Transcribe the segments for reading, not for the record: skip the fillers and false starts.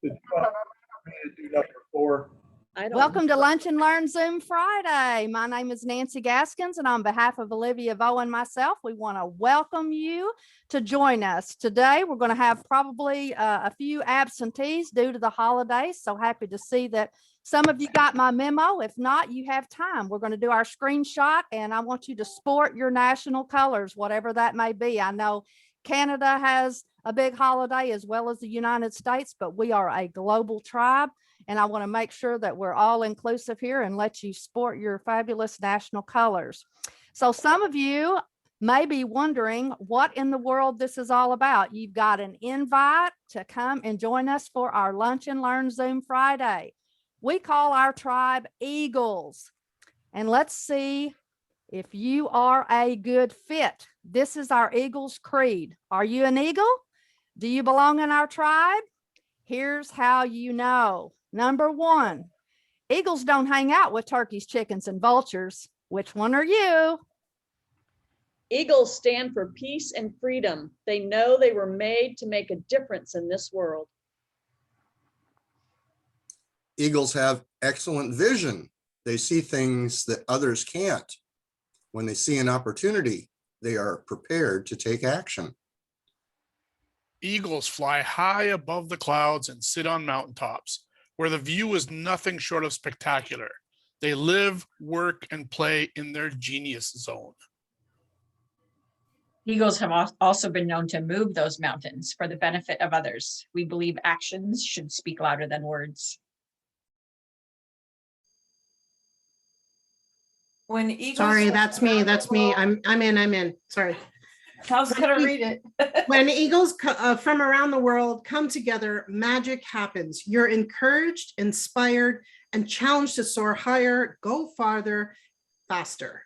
Did you want me to do number 4? Welcome to Lunch and Learn Zoom Friday. My name is Nancy Gaskins, and on behalf of Olivia Vo and myself, we want to welcome you to join us. Today, we're going to have probably a few absentees due to the holidays, so happy to see that some of you got my memo. If not, you have time. We're going to do our screenshot, and I want you to sport your national colors, whatever that may be. I know Canada has a big holiday as well as the United States, but we are a global tribe. And I want to make sure that we're all inclusive here and let you sport your fabulous national colors. So some of you may be wondering what in the world this is all about. You've got an invite to come and join us for our Lunch and Learn Zoom Friday. We call our tribe Eagles. And let's see if you are a good fit. This is our Eagles creed. Are you an eagle? Do you belong in our tribe? Here's how you know. Number 1, eagles don't hang out with turkeys, chickens, and vultures. Which one are you? Eagles stand for peace and freedom. They know they were made to make a difference in this world. Eagles have excellent vision. They see things that others can't. When they see an opportunity, they are prepared to take action. Eagles fly high above the clouds and sit on mountaintops, where the view is nothing short of spectacular. They live, work, and play in their genius zone. Eagles have also been known to move those mountains for the benefit of others. We believe actions should speak louder than words. When eagles, sorry, that's me. I'm in. Sorry. I was gonna read it. When eagles from around the world come together, magic happens. You're encouraged, inspired, and challenged to soar higher, go farther, faster.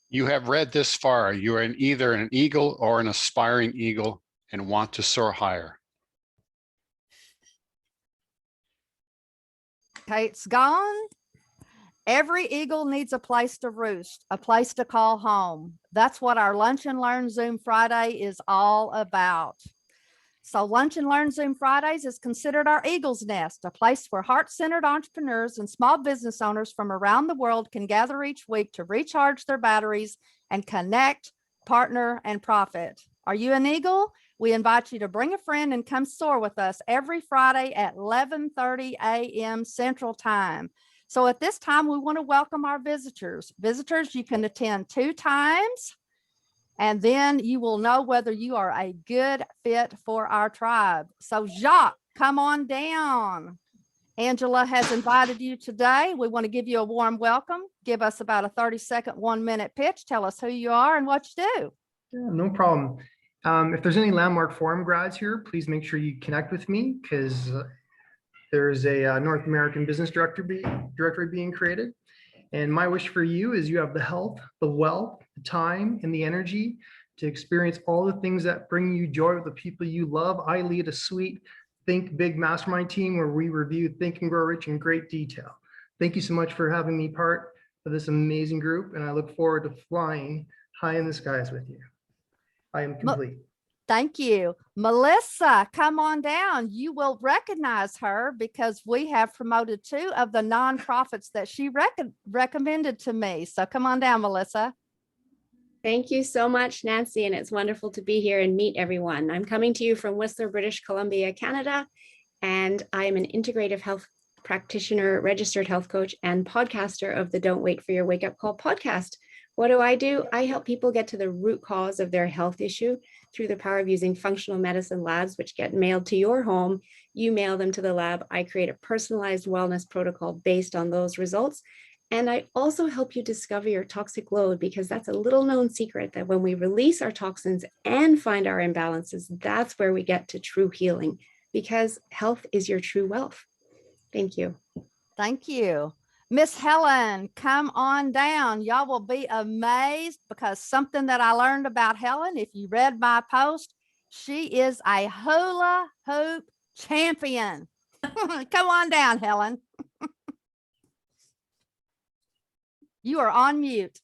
You have read this far. You are either an eagle or an aspiring eagle and want to soar higher. Kate's gone. Every eagle needs a place to roost, a place to call home. That's what our Lunch and Learn Zoom Friday is all about. So Lunch and Learn Zoom Fridays is considered our eagle's nest, a place where heart-centered entrepreneurs and small business owners from around the world can gather each week to recharge their batteries and connect, partner, and profit. Are you an eagle? We invite you to bring a friend and come soar with us every Friday at 11:30 a.m. Central Time. So at this time, we want to welcome our visitors. Visitors, you can attend 2 times, and then you will know whether you are a good fit for our tribe. So Jacques, come on down. Angela has invited you today. We want to give you a warm welcome. Give us about a 30-second, 1-minute pitch. Tell us who you are and what you do. Yeah, no problem. If there's any Landmark Forum grads here, please make sure you connect with me, because there's a North American Business Directory being created. And my wish for you is you have the health, the wealth, the time, and the energy to experience all the things that bring you joy with the people you love. I lead a sweet Think Big mastermind team where we review Think and Grow Rich in great detail. Thank you so much for having me part of this amazing group, and I look forward to flying high in the skies with you. I am complete. Thank you. Melissa, come on down. You will recognize her because we have promoted 2 of the nonprofits that she recommended to me. So come on down, Melissa. Thank you so much, Nancy, and it's wonderful to be here and meet everyone. I'm coming to you from Whistler, British Columbia, Canada, and I am an integrative health practitioner, registered health coach, and podcaster of the Don't Wait for Your Wake Up Call podcast. What do? I help people get to the root cause of their health issue through the power of using functional medicine labs, which get mailed to your home. You mail them to the lab. I create a personalized wellness protocol based on those results. And I also help you discover your toxic load, because that's a little known secret that when we release our toxins and find our imbalances, that's where we get to true healing, because health is your true wealth. Thank you. Thank you. Miss Helen, come on down. Y'all will be amazed, because something that I learned about Helen, if you read my post, she is a hula hoop champion. Come on down, Helen. You are on mute.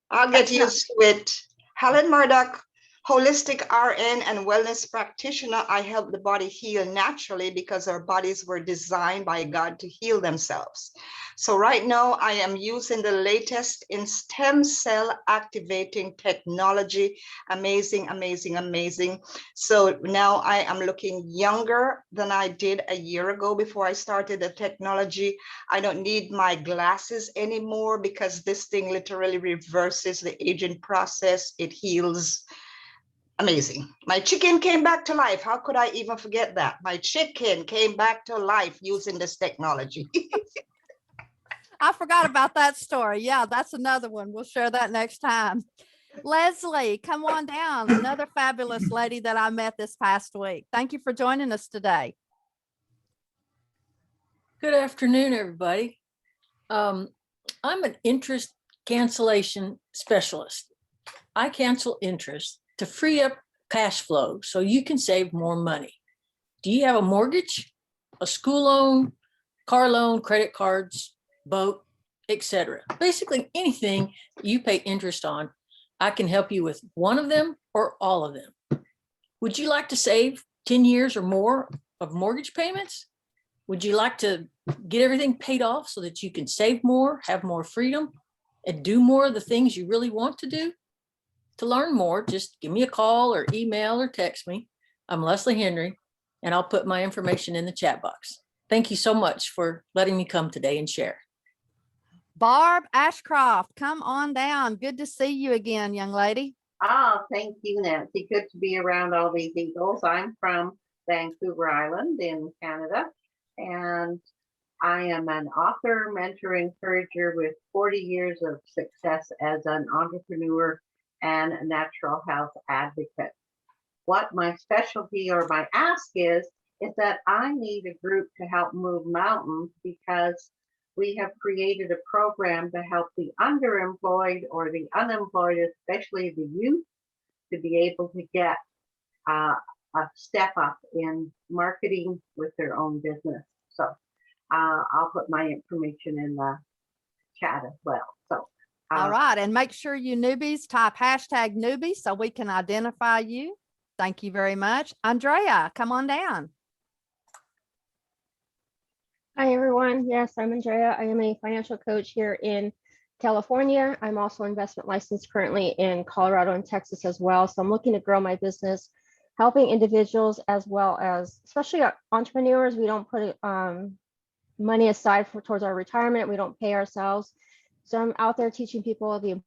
I'll get used to it. Helen Murdoch, Holistic RN and wellness practitioner, I help the body heal naturally because our bodies were designed by God to heal themselves. So right now I am using the latest in stem cell activating technology. Amazing, amazing, amazing. So now I am looking younger than I did a year ago before I started the technology. I don't need my glasses anymore because this thing literally reverses the aging process. It heals. Amazing. My chicken came back to life. How could I even forget that? My chicken came back to life using this technology. I forgot about that story. Yeah, that's another one. We'll share that next time. Leslie, come on down. Another fabulous lady that I met this past week. Thank you for joining us today. Good afternoon, everybody. I'm an interest cancellation specialist. I cancel interest to free up cash flow so you can save more money. Do you have a mortgage, a school loan, car loan, credit cards, boat, etc.? Basically anything you pay interest on, I can help you with one of them or all of them. Would you like to save 10 years or more of mortgage payments? Would you like to get everything paid off so that you can save more, have more freedom, and do more of the things you really want to do? To learn more, just give me a call or email or text me. I'm Leslie Henry, and I'll put my information in the chat box. Thank you so much for letting me come today and share. Barb Ashcroft, come on down. Good to see you again, young lady. Thank you, Nancy. Good to be around all these eagles. I'm from Vancouver Island in Canada, and I am an author, mentor, encourager with 40 years of success as an entrepreneur and a natural health advocate. What my specialty or my ask is that I need a group to help move mountains because we have created a program to help the underemployed or the unemployed, especially the youth, to be able to get a step up in marketing with their own business. So I'll put my information in the chat as well. So all right, and make sure you newbies type hashtag newbie so we can identify you. Thank you very much. Andrea, come on down. Hi, everyone. Yes, I'm Andrea. I am a financial coach here in California. I'm also investment licensed currently in Colorado and Texas as well. So I'm looking to grow my business, helping individuals as well as, especially entrepreneurs. We don't put money aside towards our retirement. We don't pay ourselves. So I'm out there teaching people the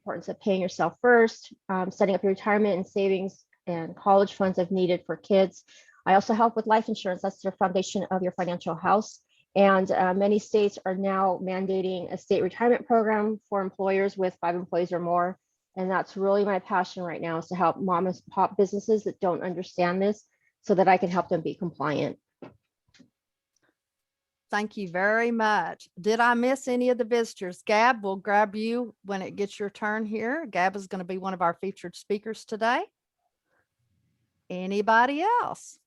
importance of paying yourself first, setting up your retirement and savings and college funds if needed for kids. I also help with life insurance. That's the foundation of your financial house. And many states are now mandating a state retirement program for employers with 5 employees or more. And that's really my passion right now, is to help mom and pop businesses that don't understand this so that I can help them be compliant. Thank you very much. Did I miss any of the visitors? Gab, we'll grab you when it gets your turn here. Gab is going to be one of our featured speakers today. Anybody else?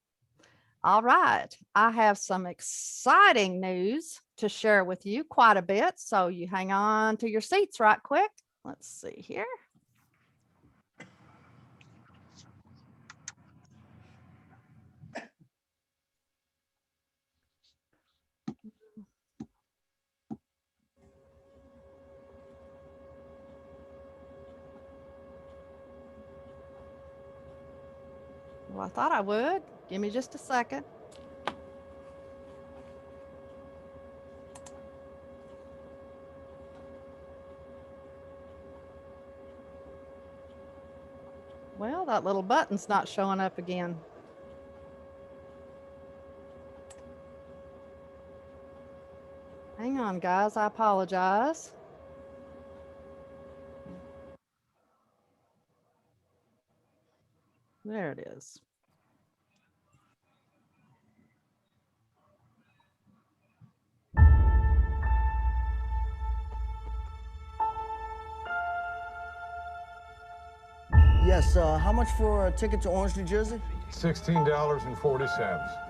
All right. I have some exciting news to share with you, quite a bit. So you hang on to your seats right quick. Let's see here. Well, I thought I would. Give me just a second. Well, that little button's not showing up again. Hang on, guys. I apologize. There it is. Yes, how much for a ticket to Orange, New Jersey? $16.40.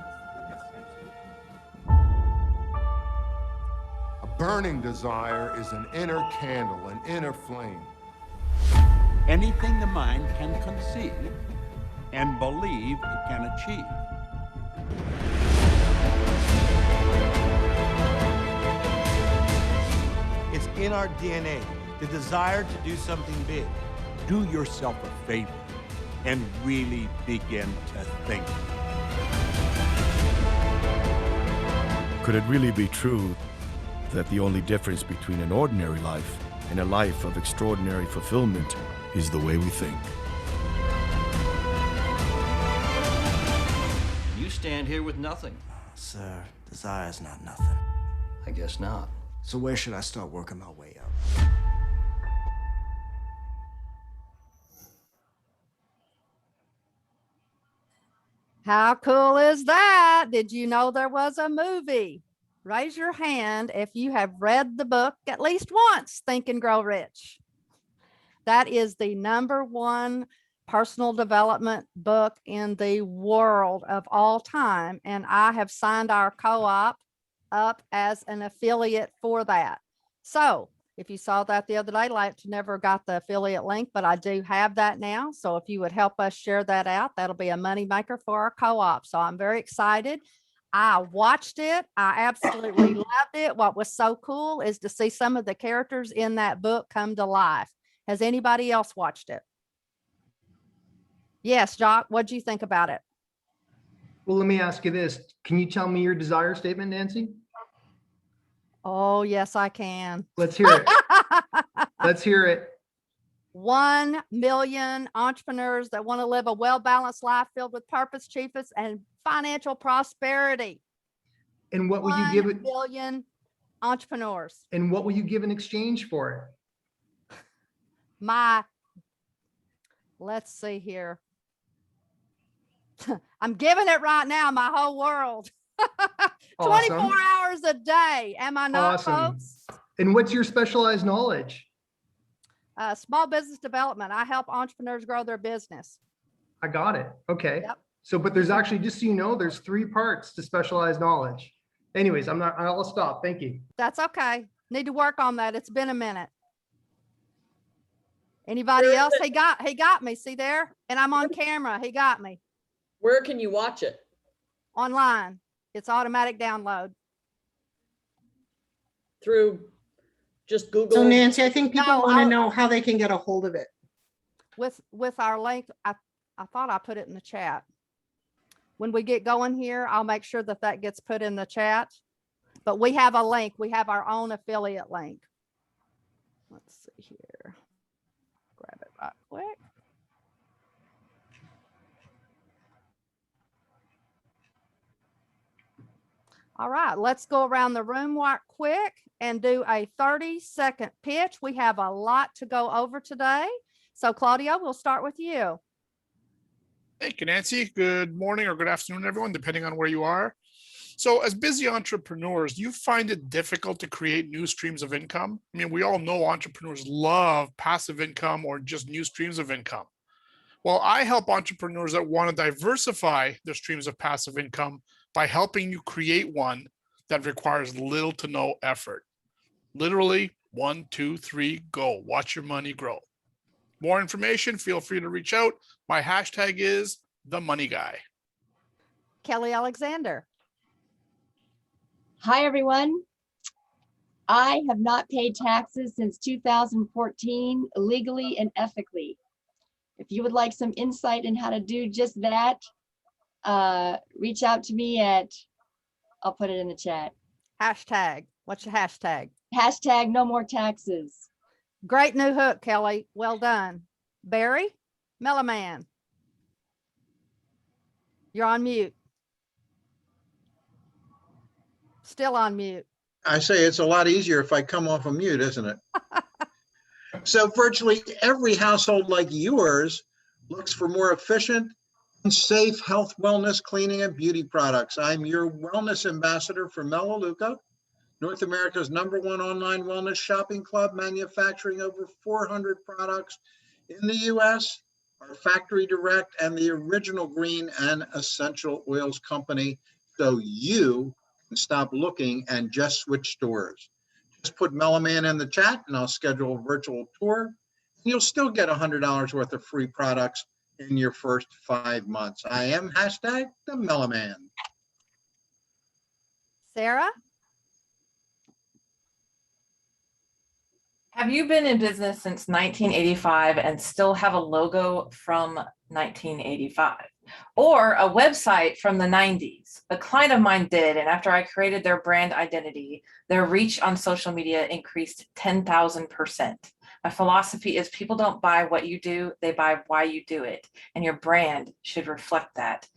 A burning desire is an inner candle, an inner flame. anything the mind can conceive and believe it can achieve. It's in our DNA, the desire to do something big. Do yourself a favor and really begin to think. Could it really be true that the only difference between an ordinary life and a life of extraordinary fulfillment is the way we think? You stand here with nothing. Sir, desire is not nothing. I guess not. So where should I start working my way up? How cool is that? Did you know there was a movie? Raise your hand if you have read the book at least once, Think and Grow Rich. That is the #1 personal development book in the world of all time. And I have signed our co-op up as an affiliate for that. So if you saw that the other day, like never got the affiliate link, but I do have that now. So if you would help us share that out, that'll be a moneymaker for our co-op. So I'm very excited. I watched it. I absolutely loved it. What was so cool is to see some of the characters in that book come to life. Has anybody else watched it? Yes, Jock, what do you think about it? Well, let me ask you this. Can you tell me your desire statement, Nancy? Oh, yes, I can. Let's hear it. Let's hear it. 1 million entrepreneurs that want to live a well-balanced life filled with purpose, achievements, and financial prosperity. And what will you give it? 1 million entrepreneurs. And what will you give in exchange for it? Let's see here. I'm giving it right now, my whole world. 24 Awesome. hours a day. Am I not, Awesome. folks? And what's your specialized knowledge? Small business development. I help entrepreneurs grow their business. I got it. Okay. Yep. So, but there's actually, just so you know, there's 3 parts to specialized knowledge. Anyways, I'll stop. Thank you. That's okay. Need to work on that. It's been a minute. Anybody else? He got me. See there? And I'm on camera. He got me. Where can you watch it? Online. It's automatic download. Through just Google? So Nancy, I think people No, want to I'll- know how they can get a hold of it. With our link, I thought I put it in the chat. When we get going here, I'll make sure that that gets put in the chat. But we have a link. We have our own affiliate link. Let's see here. Grab it right quick. All right, let's go around the room right quick and do a 30-second pitch. We have a lot to go over today. So Claudio, we'll start with you. Thank you, Nancy. Good morning or good afternoon, everyone, depending on where you are. So as busy entrepreneurs, you find it difficult to create new streams of income? I mean, we all know entrepreneurs love passive income or just new streams of income. Well, I help entrepreneurs that want to diversify their streams of passive income by helping you create one that requires little to no effort. Literally 1, 2, 3, go. Watch your money grow. More information, feel free to reach out. My hashtag is the money guy. Kelly Alexander. Hi, everyone. I have not paid taxes since 2014, legally and ethically. If you would like some insight in how to do just that, reach out to me I'll put it in the chat. Hashtag. What's your hashtag? Hashtag no more taxes. Great new hook, Kelly. Well done. Barry Mellaman. You're on mute. Still on mute. I say it's a lot easier if I come off of mute, isn't it? So virtually every household like yours looks for more efficient and safe health, wellness, cleaning, and beauty products. I'm your wellness ambassador for Melaleuca, North America's #1 online wellness shopping club, manufacturing over 400 products in the US, our factory direct, and the original green and essential oils company. So you can stop looking and just switch stores. Just put Mellaman in the chat and I'll schedule a virtual tour You'll still get $100 worth of free products in your first 5 months. I am hashtag the Mellow Man. Sarah? Have you been in business since 1985 and still have a logo from 1985? Or a website from the 90s? A client of mine did, and after I created their brand identity, their reach on social media increased 10,000%. My philosophy is people don't buy what you do, they buy why you do it, and your brand should reflect that.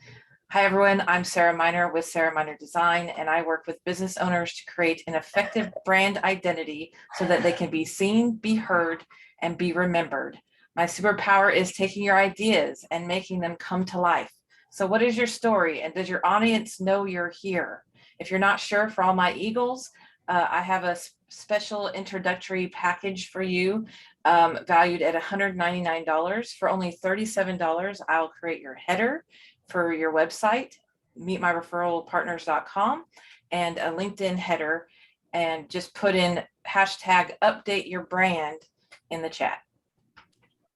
Hi, everyone. I'm Sarah Miner with Sarah Miner Design, and I work with business owners to create an effective brand identity so that they can be seen, be heard, and be remembered. My superpower is taking your ideas and making them come to life. So what is your story, and does your audience know you're here? If you're not sure, for all my Eagles, I have a special introductory package for you, valued at $199. For only $37, I'll create your header for your website, meetmyreferralpartners.com, and a LinkedIn header, and just put in hashtag update your brand in the chat.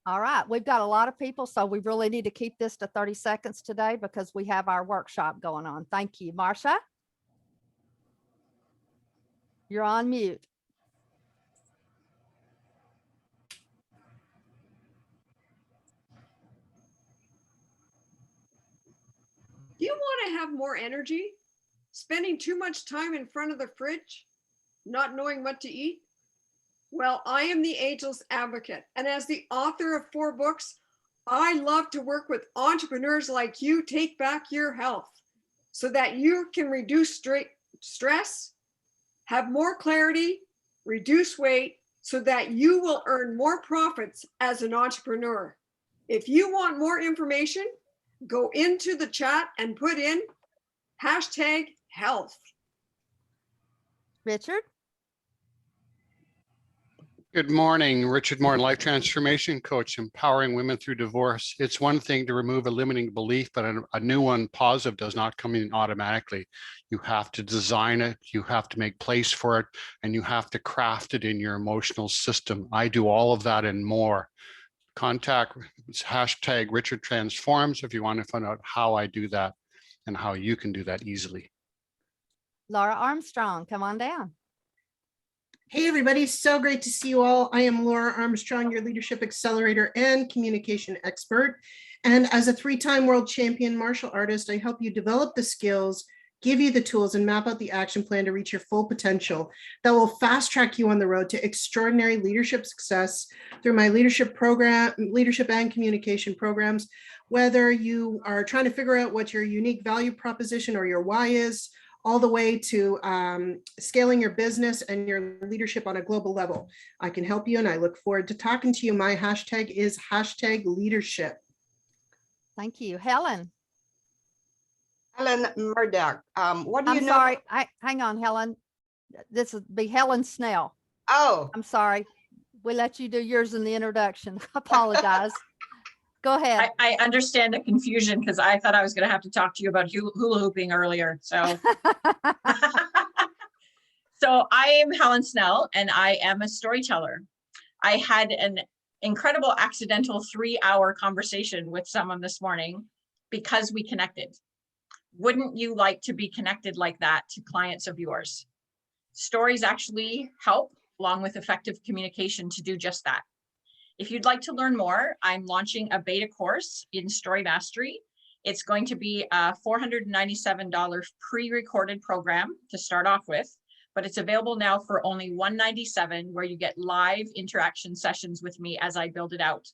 All right, we've got a lot of people, so we really need to keep this to 30 seconds today because we have our workshop going on. Thank you. Marsha? You're on mute. Do you want to have more energy? Spending too much time in front of the fridge? Not knowing what to eat? Well, I am the ageless advocate. And as the author of 4 books, I love to work with entrepreneurs like you take back your health so that you can reduce stress, have more clarity, reduce weight, so that you will earn more profits as an entrepreneur. If you want more information, go into the chat and put in hashtag health. Richard? Good morning, Richard Moore, life transformation coach, empowering women through divorce. It's one thing to remove a limiting belief, but a new one, positive, does not come in automatically. You have to design it, you have to make place for it, and you have to craft it in your emotional system. I do all of that and more. Contact hashtag Richard Transforms if you want to find out how I do that and how you can do that easily. Laura Armstrong, come on down. Hey, everybody. So great to see you all. I am Laura Armstrong, your leadership accelerator and communication expert. And as a 3-time world champion martial artist, I help you develop the skills, give you the tools, and map out the action plan to reach your full potential that will fast track you on the road to extraordinary leadership success through my leadership and communication programs. Whether you are trying to figure out what your unique value proposition or your why is, all the way to scaling your business and your leadership on a global level, I can help you, and I look forward to talking to you. My hashtag is hashtag leadership. Thank you. Helen? Helen Murdoch. What do you I'm know? sorry. Hang on, Helen. This would be Helen Snell. Oh. I'm sorry. We let you do yours in the introduction. Apologize. Go ahead. I understand the confusion because I thought I was going to have to talk to you about hula hooping earlier. So, so I am Helen Snell and I am a storyteller. I had an incredible accidental 3-hour conversation with someone this morning because we connected. Wouldn't you like to be connected like that to clients of yours? Stories actually help, along with effective communication, to do just that. If you'd like to learn more, I'm launching a beta course in Story Mastery. It's going to be a $497 pre-recorded program to start off with, but it's available now for only $197, where you get live interaction sessions with me as I build it out.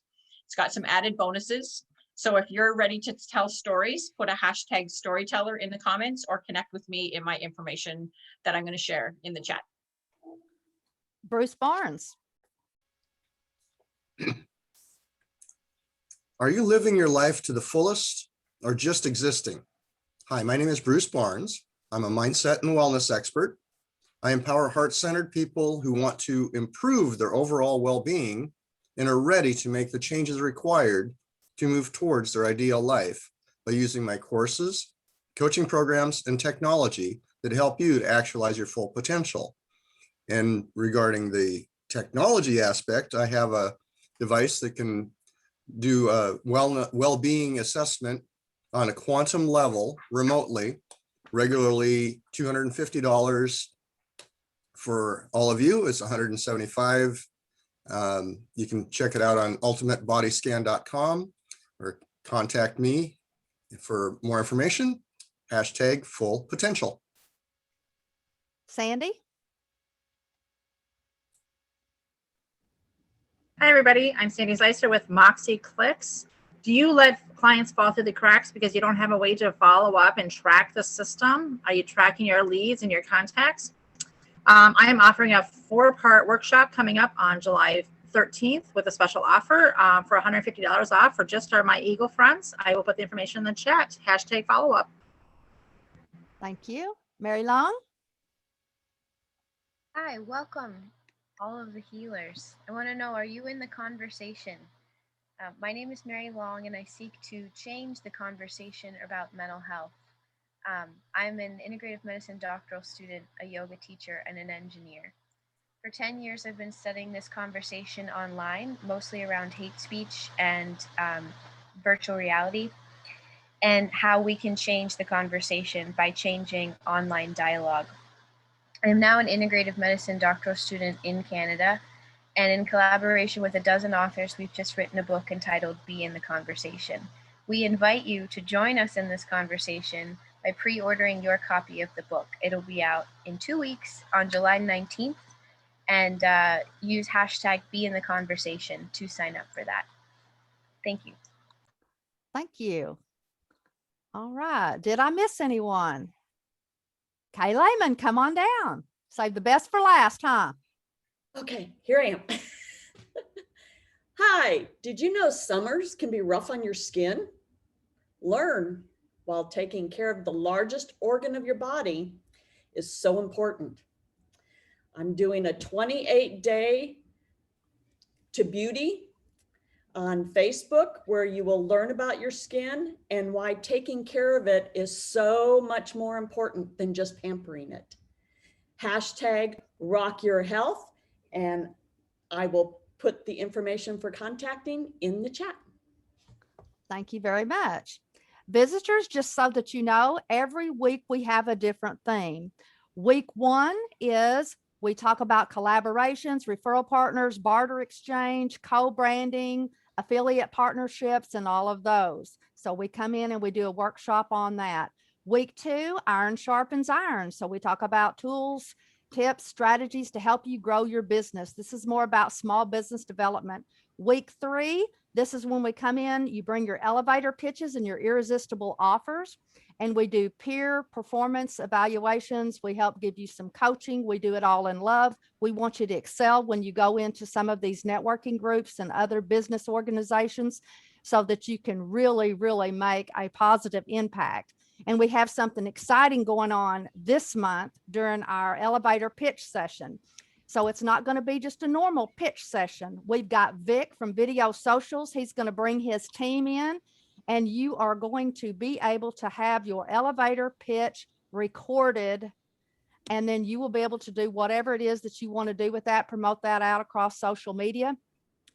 It's got some added bonuses. So if you're ready to tell stories, put a hashtag storyteller in the comments or connect with me in my information that I'm going to share in the chat. Bruce Barnes. Are you living your life to the fullest or just existing? Hi, my name is Bruce Barnes. I'm a mindset and wellness expert. I empower heart-centered people who want to improve their overall well-being and are ready to make the changes required to move towards their ideal life by using my courses, coaching programs, and technology that help you to actualize your full potential. And regarding the technology aspect, I have a device that can do a well-being assessment on a quantum level remotely, regularly $250 for all of you. It's $175. You can check it out on ultimatebodyscan.com or contact me for more information. #full-potential. Sandy? Hi, everybody. I'm Sandy Zeister with Moxie Clicks. Do you let clients fall through the cracks because you don't have a way to follow up and track the system? Are you tracking your leads and your contacts? I am offering a 4-part workshop coming up on July 13th with a special offer for $150 off for just my Eagle friends. I will put the information in the chat. #follow-up. Thank you. Mary Long? Hi, welcome all of the healers. I want to know, are you in the conversation? My name is Mary Long, and I seek to change the conversation about mental health. I'm an integrative medicine doctoral student, a yoga teacher, and an engineer. For 10 years, I've been studying this conversation online, mostly around hate speech and virtual reality, and how we can change the conversation by changing online dialogue. I am now an integrative medicine doctoral student in Canada, and in collaboration with a dozen authors, we've just written a book entitled Be in the Conversation. We invite you to join us in this conversation by pre-ordering your copy of the book. It'll be out in 2 weeks on July 19th, and use #Be in the Conversation to sign up for that. Thank you. Thank you. All right. Did I miss anyone? Kay Lehman, come on down. Save the best for last, huh? Okay, here I am. Hi, did you know summers can be rough on your skin? Learn while taking care of the largest organ of your body is so important. I'm doing a 28-day to beauty on Facebook where you will learn about your skin and why taking care of it is so much more important than just pampering it. #RockYourHealth, and I will put the information for contacting in the chat. Thank you very much. Visitors, just so that you know, every week we have a different theme. Week 1 is we talk about collaborations, referral partners, barter exchange, co-branding, affiliate partnerships, and all of those. So we come in and we do a workshop on that. Week 2, iron sharpens iron. So we talk about tools, tips, strategies to help you grow your business. This is more about small business development. Week 3, this is when we come in, you bring your elevator pitches and your irresistible offers, and we do peer performance evaluations. We help give you some coaching. We do it all in love. We want you to excel when you go into some of these networking groups and other business organizations so that you can really, really make a positive impact. And we have something exciting going on this month during our elevator pitch session. So it's not going to be just a normal pitch session. We've got Vic from Video Socials. He's going to bring his team in, and you are going to be able to have your elevator pitch recorded, and then you will be able to do whatever it is that you want to do with that, promote that out across social media.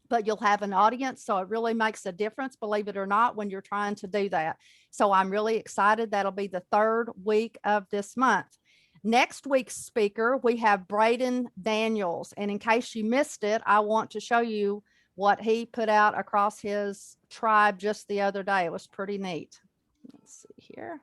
But you'll have an audience, so it really makes a difference, believe it or not, when you're trying to do that. So I'm really excited. That'll be the 3rd week of this month. Next week's speaker, we have Braden Daniels. And in case you missed it, I want to show you what he put out across his tribe just the other day. It was pretty neat. Let's see here.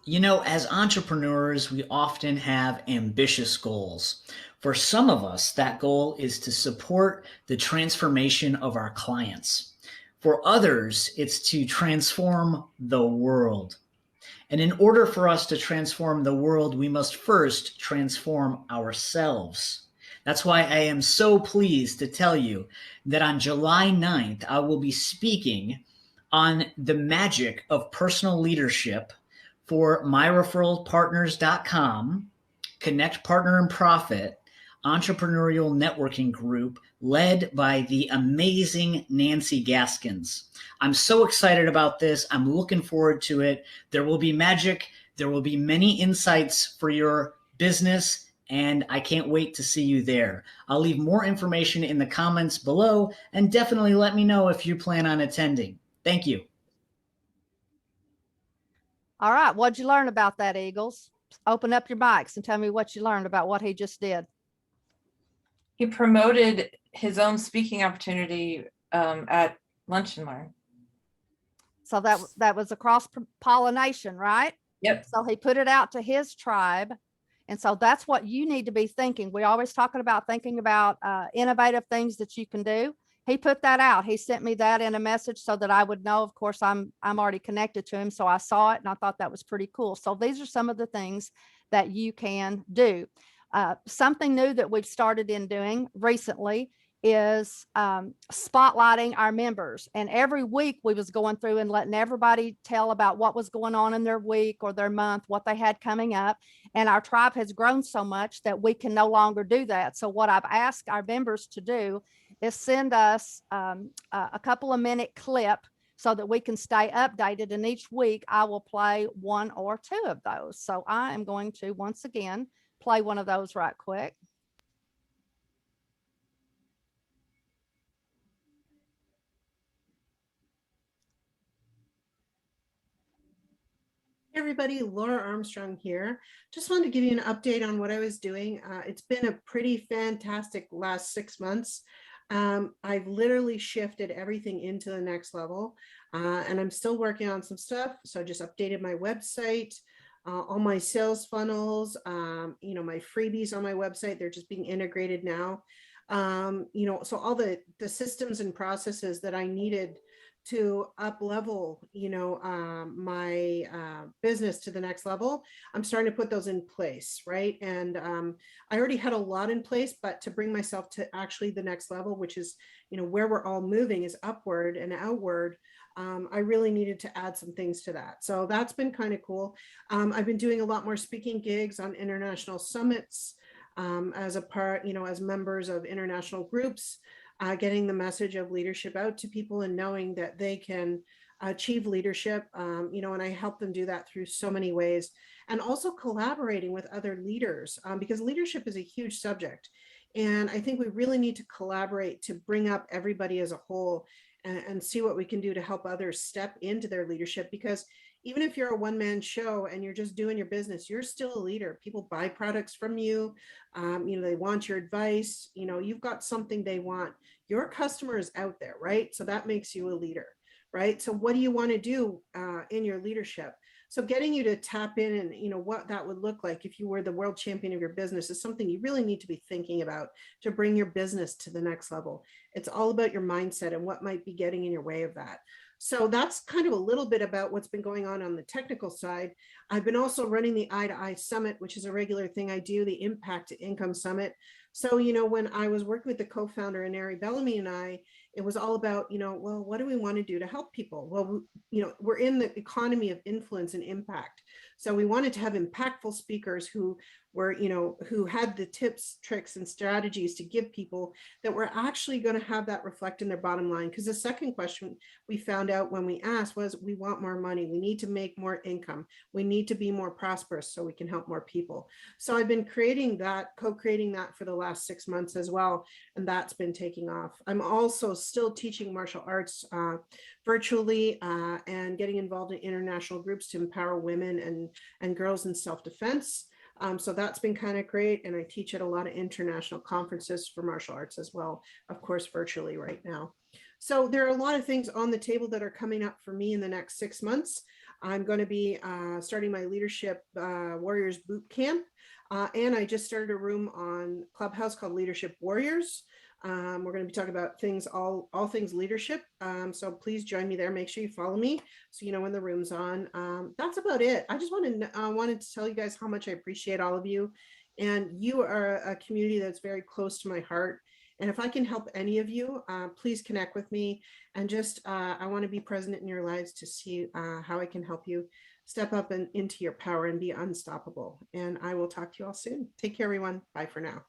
You know, as entrepreneurs, we often have ambitious goals. For some of us, that goal is to support the transformation of our clients. For others, it's to transform the world. And in order for us to transform the world, we must first transform ourselves. That's why I am so pleased to tell you that on July 9th, I will be speaking on the magic of personal leadership for myreferralpartners.com, Connect Partner and Profit, entrepreneurial networking group led by the amazing Nancy Gaskins. I'm so excited about this. I'm looking forward to it. There will be magic. There will be many insights for your business and I can't wait to see you there. I'll leave more information in the comments below, and definitely let me know if you plan on attending. Thank you. All right. What'd you learn about that, Eagles? Open up your mics and tell me what you learned about what he just did. He promoted his own speaking opportunity at Lunch and Learn. So that was a cross pollination, right? Yep. So he put it out to his tribe. And so that's what you need to be thinking. We're always talking about thinking about innovative things that you can do. He put that out. He sent me that in a message so that I would know. Of course, I'm already connected to him. So I saw it and I thought that was pretty cool. So these are some of the things that you can do. Something new that we've started in doing recently is spotlighting our members. And every week we was going through and letting everybody tell about what was going on in their week or their month, what they had coming up. And our tribe has grown so much that we can no longer do that. So what I've asked our members to do is send us a couple of minute clip so that we can stay updated. And each week I will play one or two of those. So I am going to once again play one of those right quick. Hey everybody, Laura Armstrong here. Just wanted to give you an update on what I was doing. It's been a pretty fantastic last 6 months. I've literally shifted everything into the next level, and I'm still working on some stuff. So I just updated my website, all my sales funnels, my freebies on my website, they're just being integrated now. So all the systems and processes that I needed to up level, my business to the next level, I'm starting to put those in place, right? And I already had a lot in place, but to bring myself to actually the next level, which is, where we're all moving is upward and outward. I really needed to add some things to that. So that's been kind of cool. I've been doing a lot more speaking gigs on international summits as a part, as members of international groups. Getting the message of leadership out to people and knowing that they can achieve leadership, and I help them do that through so many ways. And also collaborating with other leaders, because leadership is a huge subject. And I think we really need to collaborate to bring up everybody as a whole and see what we can do to help others step into their leadership. Because even if you're a one-man show and you're just doing your business, you're still a leader. People buy products from you. They want your advice. You've got something they want. Your customer is out there, right? So that makes you a leader, right? So what do you want to do in your leadership? So getting you to tap in and what that would look like if you were the world champion of your business is something you really need to be thinking about to bring your business to the next level. It's all about your mindset and what might be getting in your way of that. So that's kind of a little bit about what's been going on the technical side. I've been also running the Eye to Eye Summit, which is a regular thing I do, the Impact to Income Summit. So, when I was working with the co-founder, Anari Bellamy, and I, it was all about, well, what do we want to do to help people? Well, we're in the economy of influence and impact. So we wanted to have impactful speakers who were, who had the tips, tricks, and strategies to give people that were actually going to have that reflect in their bottom line. Because the second question we found out when we asked was, we want more money. We need to make more income. We need to be more prosperous so we can help more people. So I've been creating that, co-creating that for the last 6 months as well. And that's been taking off. I'm also still teaching martial arts virtually and getting involved in international groups to empower women and girls in self-defense. So that's been kind of great. And I teach at a lot of international conferences for martial arts as well, of course, virtually right now. So there are a lot of things on the table that are coming up for me in the next 6 months. I'm going to be starting my Leadership Warriors Boot Camp. And I just started a room on Clubhouse called Leadership Warriors. We're going to be talking about things, all things leadership. So please join me there. Make sure you follow me so you know when the room's on. That's about it. I just wanted to tell you guys how much I appreciate all of you. And you are a community that's very close to my heart. And if I can help any of you, please connect with me. And just, I want to be present in your lives to see how I can help you step up and into your power and be unstoppable. And I will talk to you all soon. Take care, everyone. Bye for now.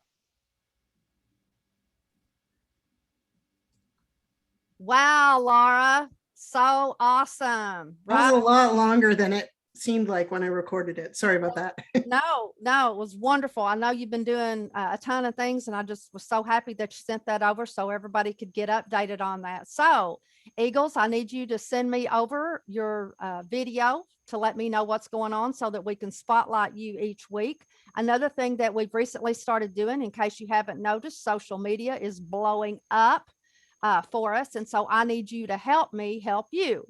Wow, Laura, so awesome. That was a lot longer than it seemed like when I recorded it. Sorry about that. No, it was wonderful. I know you've been doing a ton of things, and I just was so happy that you sent that over so everybody could get updated on that. So Eagles, I need you to send me over your video to let me know what's going on so that we can spotlight you each week. Another thing that we've recently started doing, in case you haven't noticed, social media is blowing up for us. And so I need you to help me help you.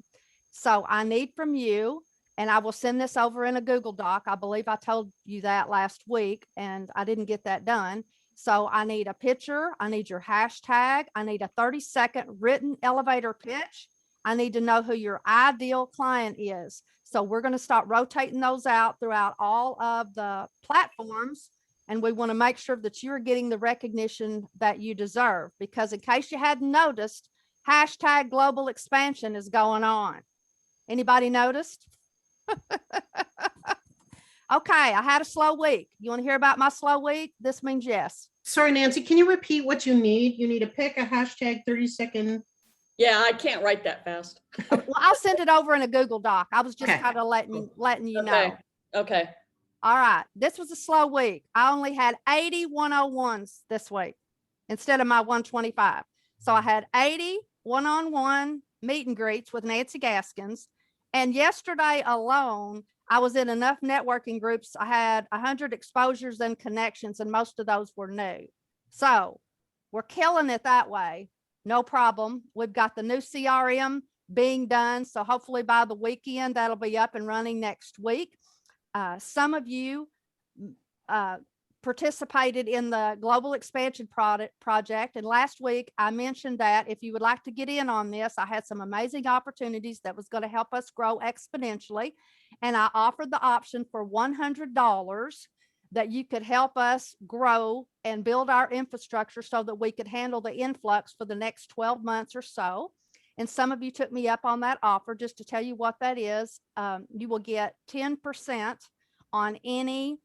So I need from you, and I will send this over in a Google Doc. I believe I told you that last week and I didn't get that done. So I need a picture. I need your hashtag. I need a 30-second written elevator pitch. I need to know who your ideal client is. So we're going to start rotating those out throughout all of the platforms. And we want to make sure that you're getting the recognition that you deserve, because in case you hadn't noticed, hashtag global expansion is going on. Anybody noticed? Okay, I had a slow week. You want to hear about my slow week? This means yes. Sorry, Nancy, can you repeat what you need? You need a pick, a hashtag, 30-second. Yeah, I can't write that fast. Well, I'll send it over in a Google Doc. I was just kind of letting you know. Okay. All right. This was a slow week. I only had 80 101s this week instead of my 125. So I had 80 one-on-one meet and greets with Nancy Gaskins. And yesterday alone, I was in enough networking groups. I had 100 exposures and connections, and most of those were new. So we're killing it that way. No problem. We've got the new CRM being done. So hopefully by the weekend, that'll be up and running next week. Some of you participated in the Global Expansion Project. And last week, I mentioned that if you would like to get in on this, I had some amazing opportunities that was going to help us grow exponentially. And I offered the option for $100 that you could help us grow and build our infrastructure so that we could handle the influx for the next 12 months or so. And some of you took me up on that offer. Just to tell you what that is, you will get 10% on any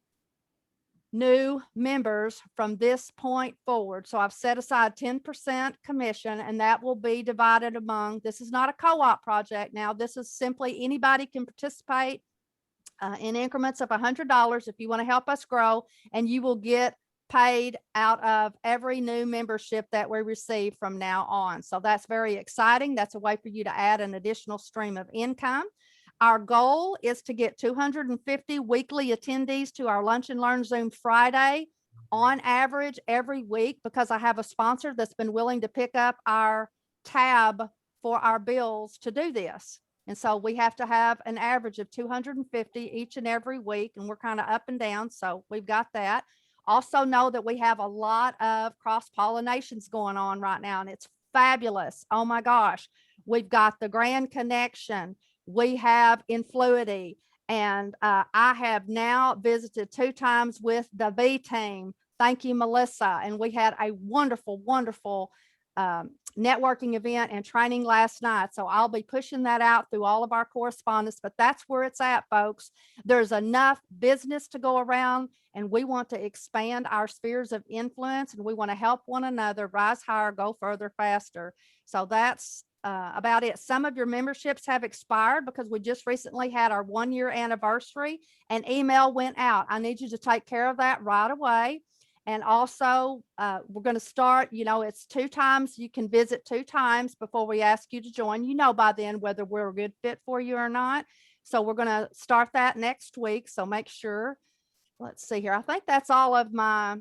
new members from this point forward. So I've set aside 10% commission, and that will be divided among, this is not a co-op project now. This is simply anybody can participate in increments of $100 if you want to help us grow, and you will get paid out of every new membership that we receive from now on. So that's very exciting. That's a way for you to add an additional stream of income. Our goal is to get 250 weekly attendees to our Lunch and Learn Zoom Friday on average every week, because I have a sponsor that's been willing to pick up our tab for our bills to do this. And so we have to have an average of 250 each and every week, and we're kind of up and down. So we've got that. Also know that we have a lot of cross-pollinations going on right now, and it's fabulous. Oh my gosh. We've got the Grand Connection. We have Influity, and I have now visited 2 times with the V team. Thank you, Melissa. And we had a wonderful, wonderful networking event and training last night. So I'll be pushing that out through all of our correspondence, but that's where it's at, folks. There's enough business to go around, and we want to expand our spheres of influence, and we want to help one another rise higher, go further, faster. So that's about it. Some of your memberships have expired because we just recently had our 1-year anniversary, and email went out. I need you to take care of that right away. And also, we're going to start, it's 2 times. You can visit 2 times before we ask you to join. By then whether we're a good fit for you or not. So we're going to start that next week. So make sure. Let's see here. I think that's all of my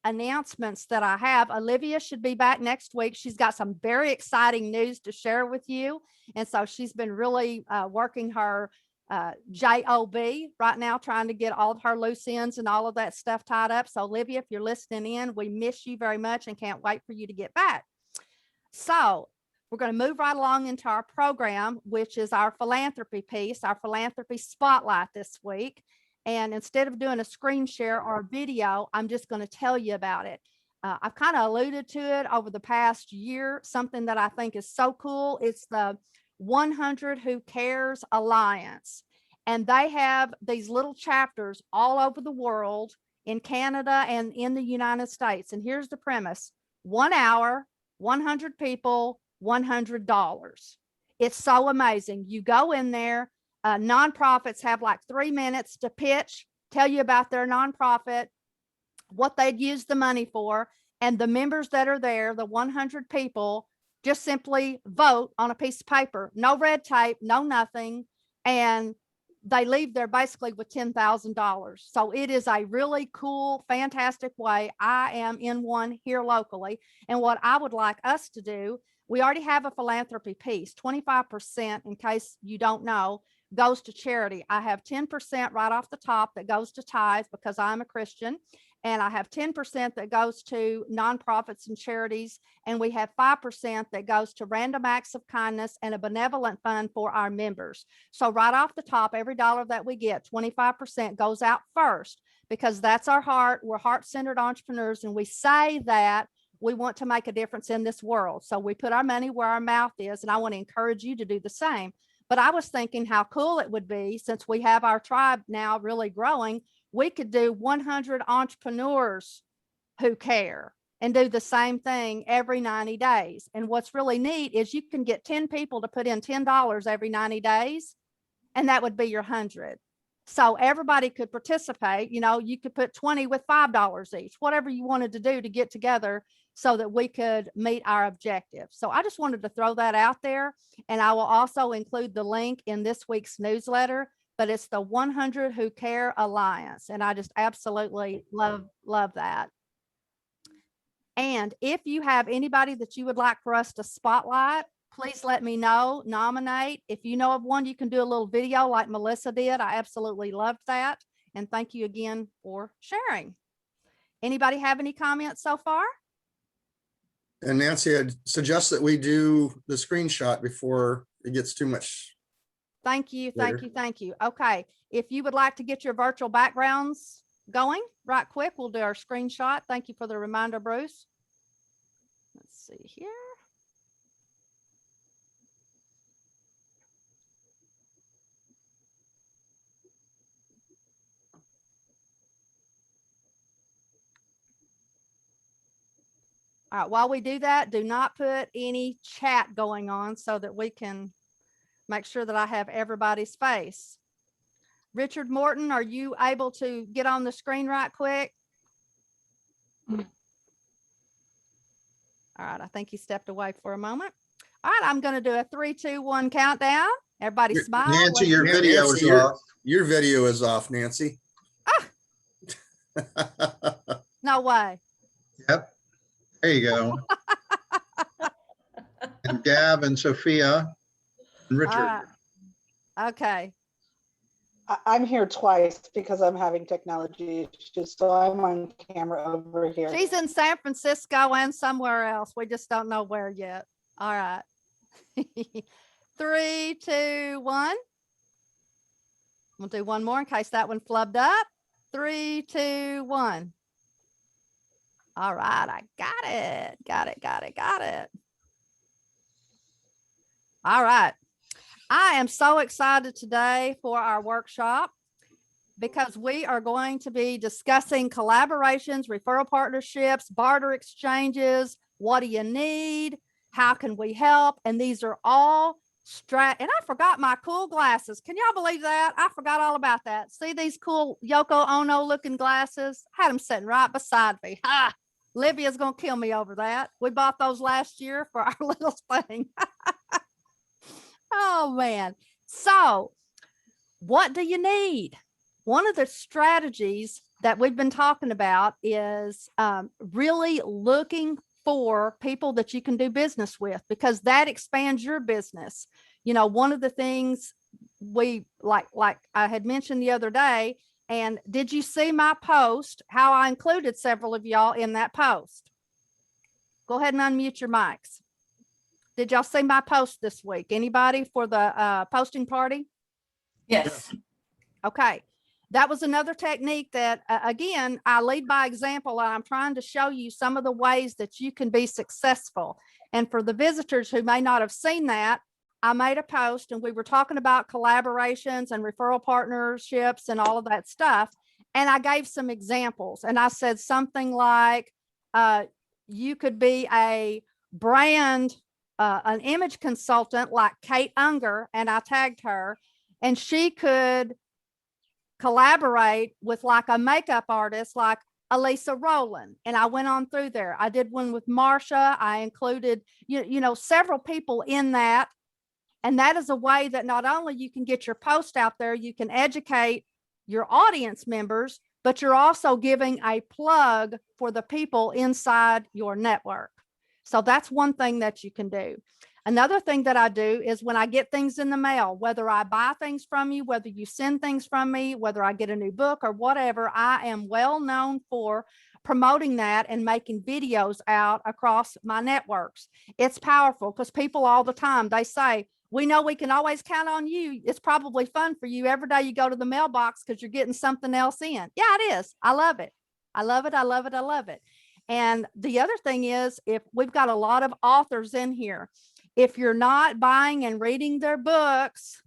announcements that I have. Olivia should be back next week. She's got some very exciting news to share with you. And so she's been really working her job right now, trying to get all of her loose ends and all of that stuff tied up. So Olivia, if you're listening in, we miss you very much and can't wait for you to get back. So we're going to move right along into our program, which is our philanthropy piece, our philanthropy spotlight this week. And instead of doing a screen share or a video, I'm just going to tell you about it. I've kind of alluded to it over the past year, something that I think is so cool. It's the 100 Who Cares Alliance. And they have these little chapters all over the world, in Canada and in the United States. And here's the premise: 1 hour, 100 people, $100. It's so amazing. You go in there, Nonprofits have like 3 minutes to pitch, tell you about their nonprofit, what they'd use the money for, and the members that are there, the 100 people, just simply vote on a piece of paper. No red tape, no nothing. And they leave there basically with $10,000. So it is a really cool, fantastic way. I am in one here locally. And what I would like us to do, we already have a philanthropy piece, 25%, in case you don't know, goes to charity. I have 10% right off the top that goes to tithe because I'm a Christian. And I have 10% that goes to nonprofits and charities. And we have 5% that goes to random acts of kindness and a benevolent fund for our members. So right off the top, every dollar that we get, 25% goes out first, because that's our heart. We're heart-centered entrepreneurs. And we say that we want to make a difference in this world. So we put our money where our mouth is. And I want to encourage you to do the same. But I was thinking how cool it would be, since we have our tribe now really growing, we could do 100 entrepreneurs who care and do the same thing every 90 days. And what's really neat is you can get 10 people to put in $10 every 90 days, and that would be your 100. So everybody could participate. You know, you could put 20 with $5 each, whatever you wanted to do to get together so that we could meet our objective. So I just wanted to throw that out there. And I will also include the link in this week's newsletter, but it's the 100 Who Care Alliance. And I just absolutely love that. And if you have anybody that you would like for us to spotlight, please let me know, nominate. If you know of one, you can do a little video like Melissa did. I absolutely loved that. And thank you again for sharing. Anybody have any comments so far? And Nancy, I'd suggest that we do the screenshot before it gets too much. Thank you, later. thank you, thank you. Okay, if you would like to get your virtual backgrounds going right quick, we'll do our screenshot. Thank you for the reminder, Bruce. Let's see here. All right, while we do that, do not put any chat going on so that we can make sure that I have everybody's face. Richard Morton, are you able to get on the screen right quick? All right, I think he stepped away for a moment. All right, I'm going to do a 3, 2, 1 countdown. Everybody smile. Nancy, your video is Nancy, off. Your video is off, Nancy. No way. Yep. There you go. And Gab and Sophia and Richard. Okay. I'm here twice because I'm having technology issues, so I'm on camera over here. She's in San Francisco and somewhere else. We just don't know where yet. All right. 3, 2, 1. We'll do one more in case that one flubbed up. 3, 2, 1. All right, I got it. Got it. All right. I am so excited today for our workshop because we are going to be discussing collaborations, referral partnerships, barter exchanges. What do you need? How can we help? And these are all and I forgot my cool glasses. Can y'all believe that? I forgot all about that. See these cool Yoko Ono looking glasses? Had them sitting right beside me. Ha! Livia's going to kill me over that. We bought those last year for our little thing. Oh, man. So what do you need? One of the strategies that we've been talking about is really looking for people that you can do business with, because that expands your business. You know, one of the things we like I had mentioned the other day, and did you see my post, how I included several of y'all in that post? Go ahead and unmute your mics. Did y'all see my post this week? Anybody for the posting party? Yes. Okay. That was another technique that, again, I lead by example. And I'm trying to show you some of the ways that you can be successful. And for the visitors who may not have seen that, I made a post and we were talking about collaborations and referral partnerships and all of that stuff. And I gave some examples and I said something like, you could be a brand, an image consultant like Kate Unger, and I tagged her. and she could collaborate with like a makeup artist like Elisa Rowland. And I went on through there. I did one with Marsha. I included, you know, several people in that. And that is a way that not only you can get your post out there, you can educate your audience members, but you're also giving a plug for the people inside your network. So that's one thing that you can do. Another thing that I do is when I get things in the mail, whether I buy things from you, whether you send things from me, whether I get a new book or whatever, I am well known for promoting that and making videos out across my networks. It's powerful because people all the time, they say, we know we can always count on you. It's probably fun for you every day you go to the mailbox because you're getting something else in. Yeah, it is. I love it. I love it. I love it. I love it. And the other thing is, if we've got a lot of authors in here, if you're not buying and reading their books,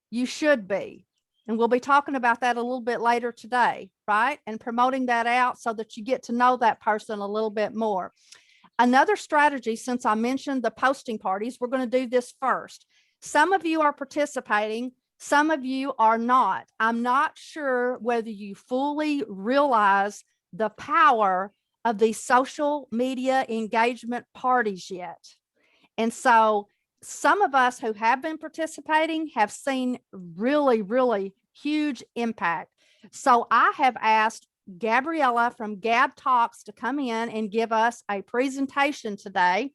you should be. And we'll be talking about that a little bit later today, right? And promoting that out so that you get to know that person a little bit more. Another strategy, since I mentioned the posting parties, we're going to do this first. Some of you are participating, some of you are not. I'm not sure whether you fully realize the power of these social media engagement parties yet. And so some of us who have been participating have seen really, really huge impact. So I have asked Gabriella from Gab Talks to come in and give us a presentation today.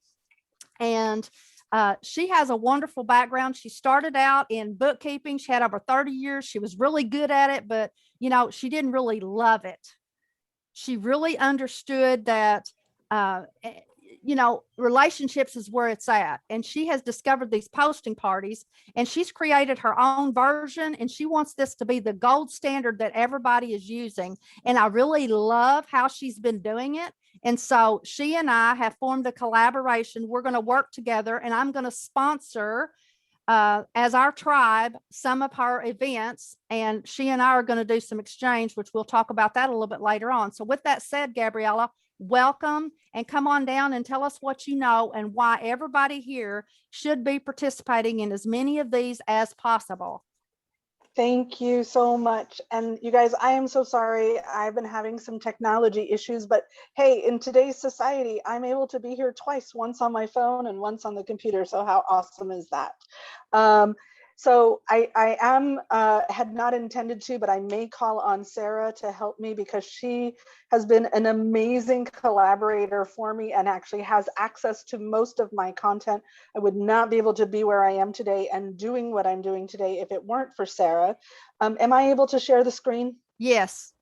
And she has a wonderful background. She started out in bookkeeping. She had over 30 years. She was really good at it, but you know, she didn't really love it. She really understood that, you know, relationships is where it's at. And she has discovered these posting parties and she's created her own version. And she wants this to be the gold standard that everybody is using. And I really love how she's been doing it. And so she and I have formed a collaboration. We're going to work together and I'm going to sponsor as our tribe some of her events. And she and I are going to do some exchange, which we'll talk about that a little bit later on. So with that said, Gabriella, welcome and come on down and tell us what you know and why everybody here should be participating in as many of these as possible. Thank you so much. And you guys, I am so sorry. I've been having some technology issues, but hey, in today's society, I'm able to be here twice, once on my phone and once on the computer. So how awesome is that? So I had not intended to, but I may call on Sarah to help me because she has been an amazing collaborator for me and actually has access to most of my content. I would not be able to be where I am today and doing what I'm doing today if it weren't for Sarah. Am I able to share the screen? Yes.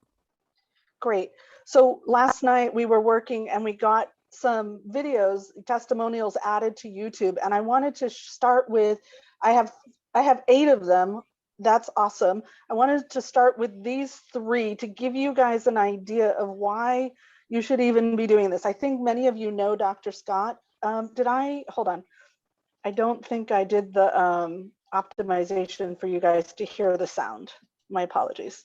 Great. So last night we were working and we got some videos, testimonials added to YouTube. And I wanted to start with, I have 8 of them. That's awesome. I wanted to start with these 3 to give you guys an idea of why you should even be doing this. I think many of you know Dr. Scott. Hold on. I don't think I did the optimization for you guys to hear the sound. My apologies.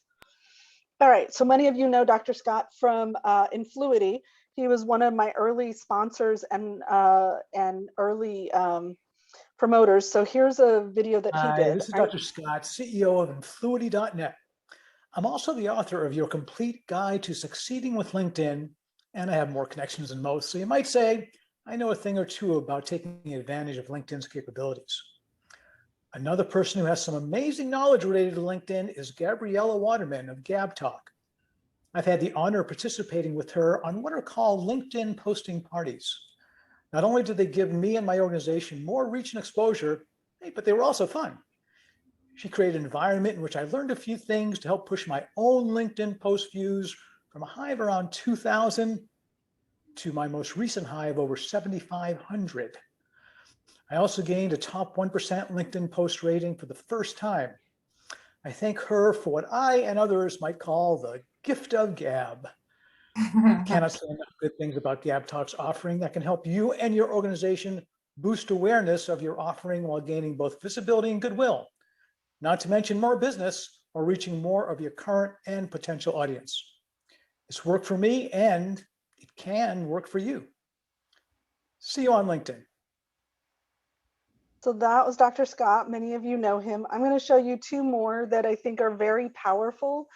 All right, so many of you know Dr. Scott from Influity. He was one of my early sponsors and early promoters. So here's a video that he did. This is Dr. Scott, CEO of Influity.net. I'm also the author of Your Complete Guide to Succeeding with LinkedIn, and I have more connections than most. So you might say, I know a thing or two about taking advantage of LinkedIn's capabilities. Another person who has some amazing knowledge related to LinkedIn is Gabriella Waterman of Gab Talk. I've had the honor of participating with her on what are called LinkedIn posting parties. Not only did they give me and my organization more reach and exposure, but they were also fun. She created an environment in which I learned a few things to help push my own LinkedIn post views from a high of around 2,000 to my most recent high of over 7,500. I also gained a top 1% LinkedIn post rating for the first time. I thank her for what I and others might call the gift of Gab. Cannot say enough good things about Gab Talk's offering that can help you and your organization boost awareness of your offering while gaining both visibility and goodwill, not to mention more business or reaching more of your current and potential audience. It's worked for me and it can work for you. See you on LinkedIn. So that was Dr. Scott. Many of you know him. I'm going to show you two more that I think are very powerful,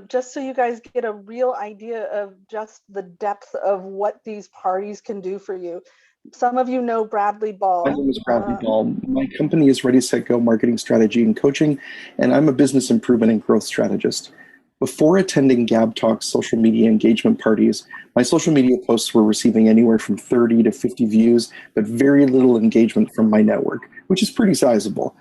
just so you guys get a real idea of just the depth of what these parties can do for you. Some of you know Bradley Ball. My name is Bradley Ball. My company is Ready, Set, Go Marketing Strategy and Coaching, and I'm a business improvement and growth strategist. Before attending Gab Talk's social media engagement parties, my social media posts were receiving anywhere from 30 to 50 views, but very little engagement from my network, which is pretty sizable.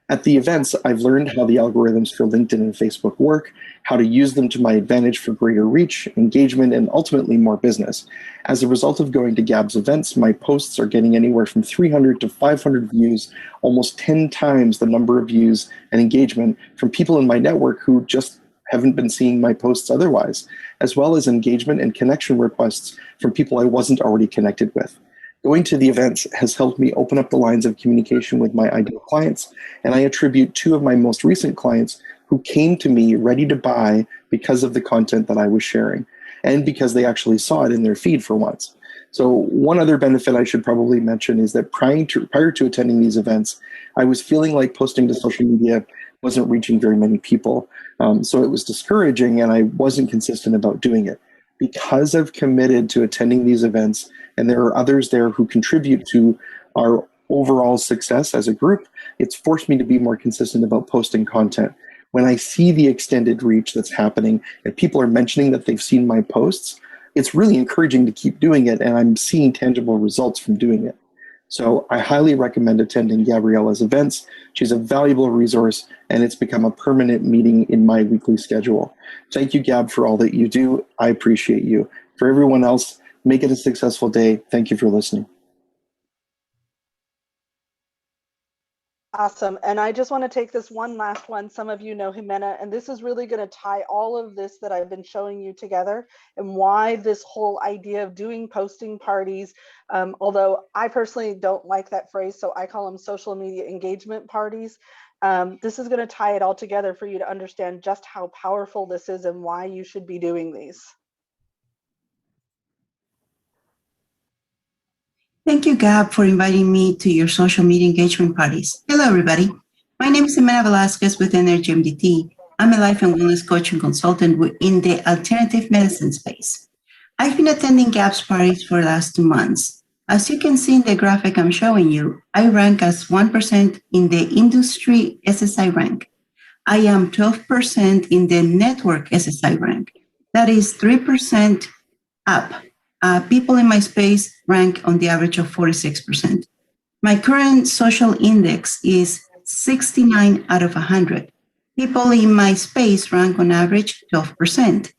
At the events, I've learned how the algorithms for LinkedIn and Facebook work, how to use them to my advantage for greater reach, engagement, and ultimately more business. As a result of going to Gab's events, my posts are getting anywhere from 300 to 500 views, almost 10 times the number of views and engagement from people in my network who just haven't been seeing my posts otherwise, as well as engagement and connection requests from people I wasn't already connected with. Going to the events has helped me open up the lines of communication with my ideal clients, and I attribute two of my most recent clients who came to me ready to buy because of the content that I was sharing, and because they actually saw it in their feed for once. So one other benefit I should probably mention is that prior to attending these events, I was feeling like posting to social media wasn't reaching very many people. So it was discouraging and I wasn't consistent about doing it. Because I've committed to attending these events and there are others there who contribute to our overall success as a group, it's forced me to be more consistent about posting content. When I see the extended reach that's happening and people are mentioning that they've seen my posts, it's really encouraging to keep doing it, and I'm seeing tangible results from doing it. So I highly recommend attending Gabriella's events. She's a valuable resource, and it's become a permanent meeting in my weekly schedule. Thank you, Gab, for all that you do. I appreciate you. For everyone else, make it a successful day. Thank you for listening. Awesome. And I just want to take this one last one. Some of you know Jimena, and this is really going to tie all of this that I've been showing you together and why this whole idea of doing posting parties, although I personally don't like that phrase, so I call them social media engagement parties. This is going to tie it all together for you to understand just how powerful this is and why you should be doing these. Thank you, Gab, for inviting me to your social media engagement parties. Hello, everybody. My name is Jimena Velasquez with Energy MDT. I'm a life and wellness coach and consultant in the alternative medicine space. I've been attending Gab's parties for the last 2 months. As you can see in the graphic I'm showing you, I rank as 1% in the industry SSI rank. I am 12% in the network SSI rank. That is 3% up. People in my space rank on the average of 46%. My current social index is 69 out of 100. People in my space rank on average 12%.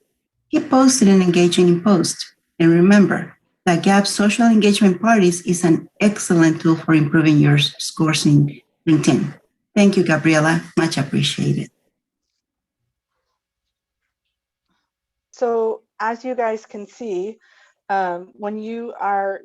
Keep posting and engaging in posts. And remember that Gab Social Engagement Parties is an excellent tool for improving your scores in LinkedIn. Thank you, Gabriela. Much appreciated. So as you guys can see, when you are,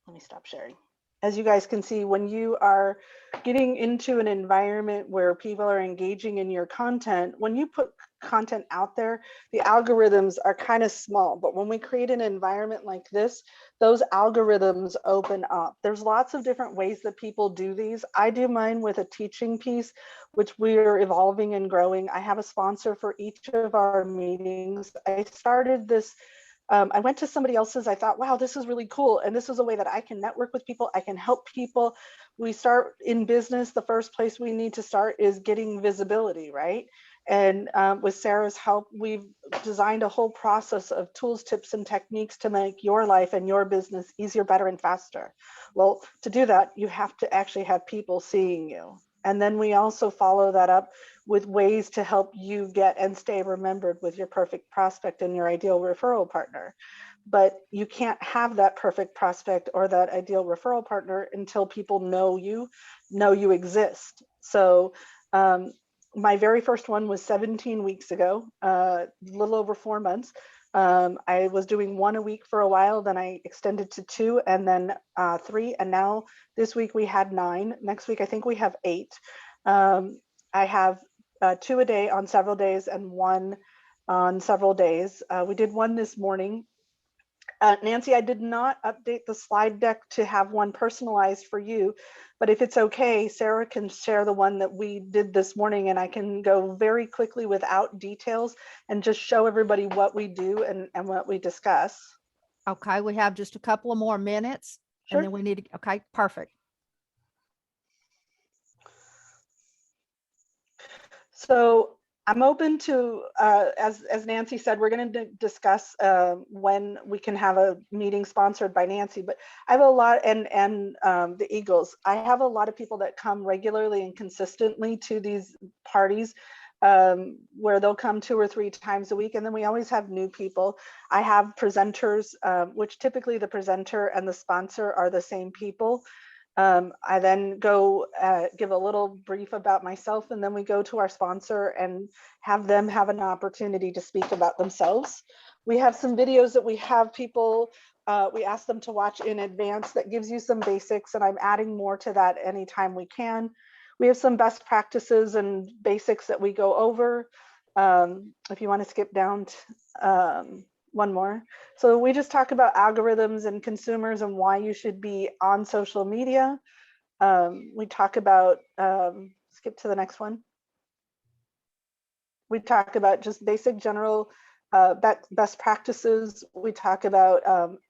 let me stop sharing. As you guys can see, when you are getting into an environment where people are engaging in your content, when you put content out there, the algorithms are kind of small, but when we create an environment like this, those algorithms open up. There's lots of different ways that people do these. I do mine with a teaching piece, which we are evolving and growing. I have a sponsor for each of our meetings. I started this I went to somebody else's, I thought, wow, this is really cool. And this is a way that I can network with people. I can help people. We start in business. The first place we need to start is getting visibility, right? And with Sarah's help, we've designed a whole process of tools, tips, and techniques to make your life and your business easier, better, and faster. Well, to do that, you have to actually have people seeing you. And then we also follow that up with ways to help you get and stay remembered with your perfect prospect and your ideal referral partner. But you can't have that perfect prospect or that ideal referral partner until people know you exist. So my very first one was 17 weeks ago, a little over 4 months. I was doing 1 a week for a while, then I extended to 2 and then 3. And now this week we had 9. Next week, I think we have 8. I have 2 a day on several days and 1 on several days. We did 1 this morning. Nancy, I did not update the slide deck to have one personalized for you, but if it's okay, Sarah can share the one that we did this morning, and I can go very quickly without details and just show everybody what we do and what we discuss. Okay, we have just a couple of more minutes. Sure. And then we need to, okay, perfect. So I'm open to, as Nancy said, we're going to discuss when we can have a meeting sponsored by Nancy, but I have a lot, and the Eagles, I have a lot of people that come regularly and consistently to these parties where they'll come 2 or 3 times a week. And then we always have new people. I have presenters, which typically the presenter and the sponsor are the same people. I then go give a little brief about myself, and then we go to our sponsor and have them have an opportunity to speak about themselves. We have some videos that we have people, we ask them to watch in advance that gives you some basics, and I'm adding more to that anytime we can. We have some best practices and basics that we go over. If you want to skip down to, one more. So we just talk about algorithms and consumers and why you should be on social media. We talk about, skip to the next one. We talk about just basic general best practices. We talk about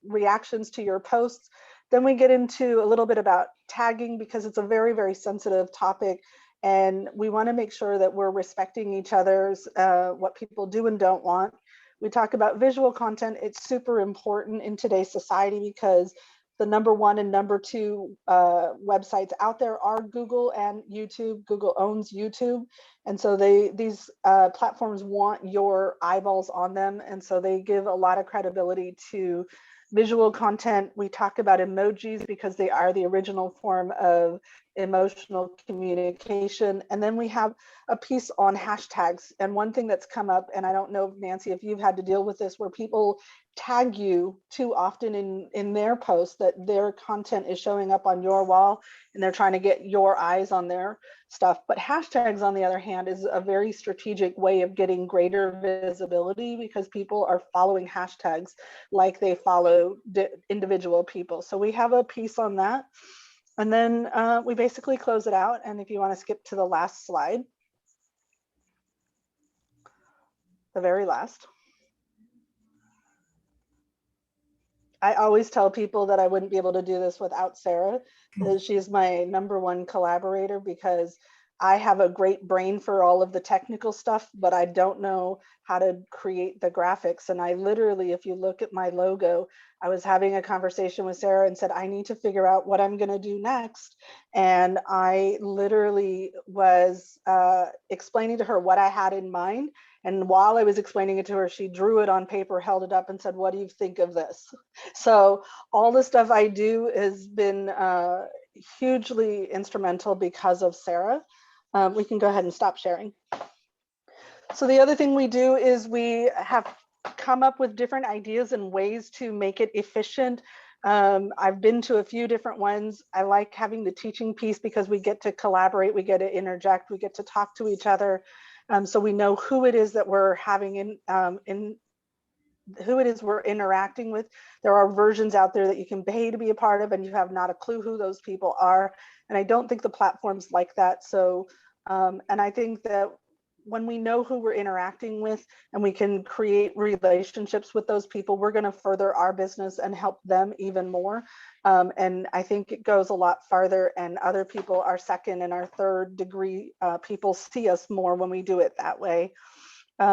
reactions to your posts. Then we get into a little bit about tagging, because it's a very, very sensitive topic. And we want to make sure that we're respecting each other's, what people do and don't want. We talk about visual content. It's super important in today's society because the #1 and #2 websites out there are Google and YouTube. Google owns YouTube. And so these platforms want your eyeballs on them. And so they give a lot of credibility to visual content. We talk about emojis because they are the original form of emotional communication. And then we have a piece on hashtags. And one thing that's come up, and I don't know, Nancy, if you've had to deal with this, where people tag you too often in their posts, that their content is showing up on your wall and they're trying to get your eyes on their stuff. But hashtags, on the other hand, is a very strategic way of getting greater visibility, because people are following hashtags like they follow individual people. So we have a piece on that. And then we basically close it out. And if you want to skip to the last slide, the very last. I always tell people that I wouldn't be able to do this without Sarah. She's my #1 collaborator, because I have a great brain for all of the technical stuff, but I don't know how to create the graphics. And I literally, if you look at my logo, I was having a conversation with Sarah and said, I need to figure out what I'm going to do next. And I literally was explaining to her what I had in mind. And while I was explaining it to her, she drew it on paper, held it up and said, what do you think of this? So all the stuff I do has been hugely instrumental because of Sarah. We can go ahead and stop sharing. So the other thing we do is we have come up with different ideas and ways to make it efficient. I've been to a few different ones. I like having the teaching piece because we get to collaborate, we get to interject, we get to talk to each other. So we know who it is that we're having who it is we're interacting with. There are versions out there that you can pay to be a part of, and you have not a clue who those people are. And I don't think the platform's like that. So, and I think that when we know who we're interacting with and we can create relationships with those people, we're going to further our business and help them even more. And I think it goes a lot farther, and other people, our second and our third degree people, see us more when we do it that way.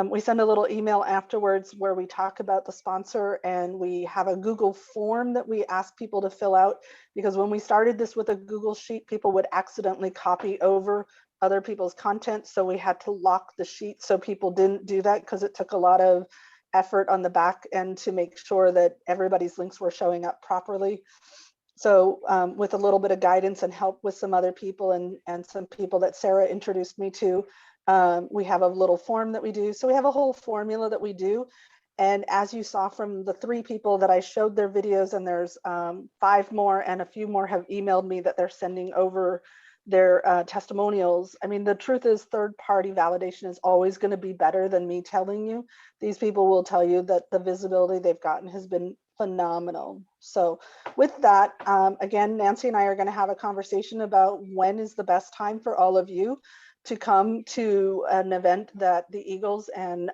We send a little email afterwards where we talk about the sponsor, and we have a Google form that we ask people to fill out, because when we started this with a Google sheet, people would accidentally copy over other people's content. So we had to lock the sheet so people didn't do that, because it took a lot of effort on the back end to make sure that everybody's links were showing up properly. So with a little bit of guidance and help with some other people and some people that Sarah introduced me to, we have a little form that we do. So we have a whole formula that we do. And as you saw from the 3 people that I showed their videos, and there's 5 more, and a few more have emailed me that they're sending over their testimonials. I mean, the truth is, third-party validation is always going to be better than me telling you. These people will tell you that the visibility they've gotten has been phenomenal. So with that, again, Nancy and I are going to have a conversation about when is the best time for all of you to come to an event that the Eagles and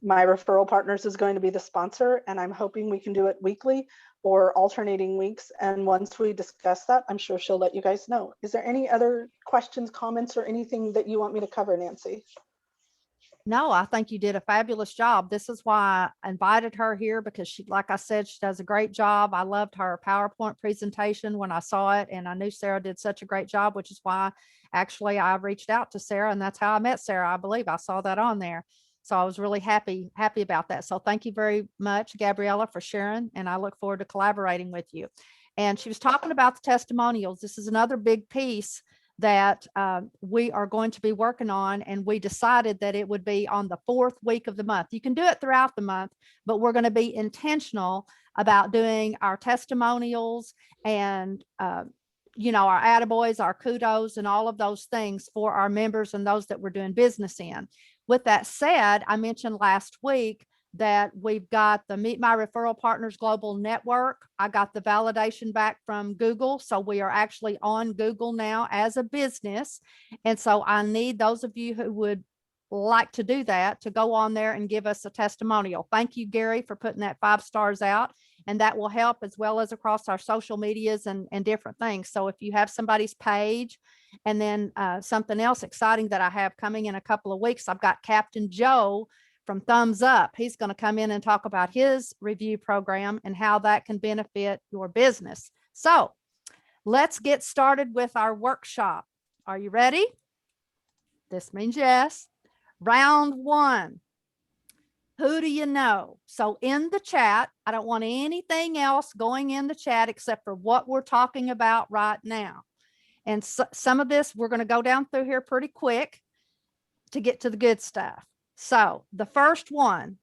my referral partners is going to be the sponsor. And I'm hoping we can do it weekly or alternating weeks. And once we discuss that, I'm sure she'll let you guys know. Is there any other questions, comments, or anything that you want me to cover, Nancy? No, I think you did a fabulous job. This is why I invited her here, because she, like I said, she does a great job. I loved her PowerPoint presentation when I saw it, and I knew Sarah did such a great job, which is why actually I reached out to Sarah, and that's how I met Sarah. I believe I saw that on there. So I was really happy about that. So thank you very much, Gabriella, for sharing, and I look forward to collaborating with you. And she was talking about the testimonials. This is another big piece that we are going to be working on, and we decided that it would be on the 4th week of the month. You can do it throughout the month, but we're going to be intentional about doing our testimonials and you know, our attaboys, our kudos, and all of those things for our members and those that we're doing business in. With that said, I mentioned last week that we've got the Meet My Referral Partners Global Network. I got the validation back from Google. So we are actually on Google now as a business. And so I need those of you who would like to do that to go on there and give us a testimonial. Thank you, Gary, for putting that 5 stars out. And that will help, as well as across our social medias and different things. So if you have somebody's page, and then something else exciting that I have coming in a couple of weeks, I've got Captain Joe from Thumbs Up. He's going to come in and talk about his review program and how that can benefit your business. So let's get started with our workshop. Are you ready? This means yes. Round 1. Who do you know? So in the chat, I don't want anything else going in the chat except for what we're talking about right now. And so, some of this, we're going to go down through here pretty quick to get to the good stuff. So the first one,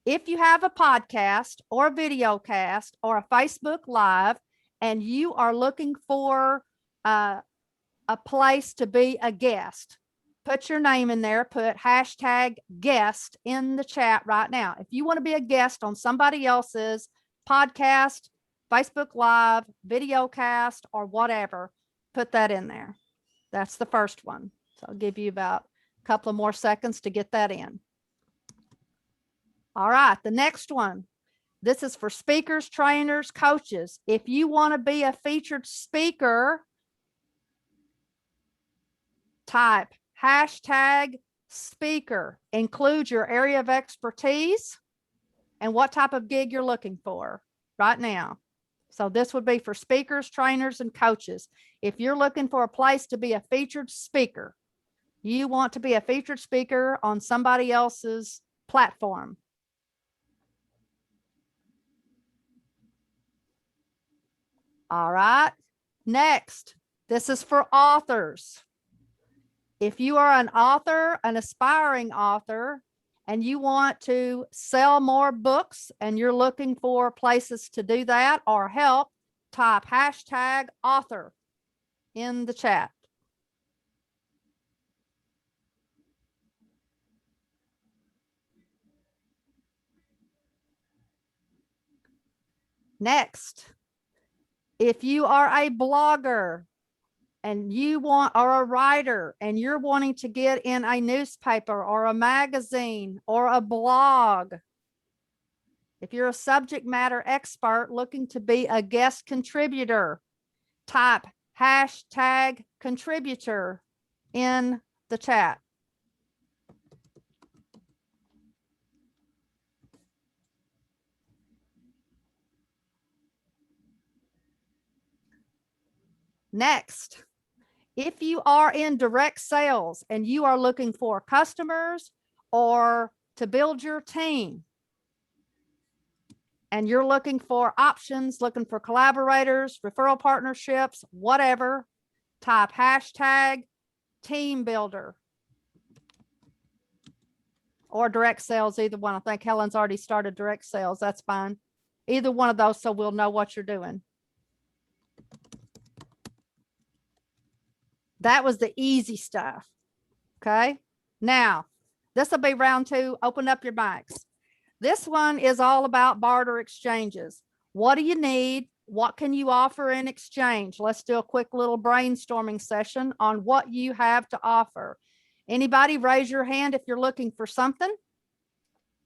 if you have a podcast or a video cast or a Facebook Live, and you are looking for a place to be a guest, put your name in there, put hashtag guest in the chat right now. If you want to be a guest on somebody else's podcast, Facebook Live, video cast, or whatever, put that in there. That's the first one. So I'll give you about a couple of more seconds to get that in. All right, the next one. This is for speakers, trainers, coaches. If you want to be a featured speaker, type hashtag speaker. Include your area of expertise and what type of gig you're looking for right now. So this would be for speakers, trainers, and coaches. If you're looking for a place to be a featured speaker, you want to be a featured speaker on somebody else's platform. All right. Next, this is for authors. If you are an author, an aspiring author, and you want to sell more books and you're looking for places to do that or help, type hashtag author in the chat. Next, if you are a blogger and you want, or a writer, and you're wanting to get in a newspaper or a magazine or a blog, if you're a subject matter expert looking to be a guest contributor, type hashtag contributor in the chat. Next, if you are in direct sales and you are looking for customers or to build your team, and you're looking for options, looking for collaborators, referral partnerships, whatever, type hashtag team builder or direct sales, either one. I think Helen's already started direct sales. That's fine. Either one of those, so we'll know what you're doing. That was the easy stuff. Okay. Now, this will be round 2. Open up your mics. This one is all about barter exchanges. What do you need? What can you offer in exchange? Let's do a quick little brainstorming session on what you have to offer. Anybody raise your hand if you're looking for something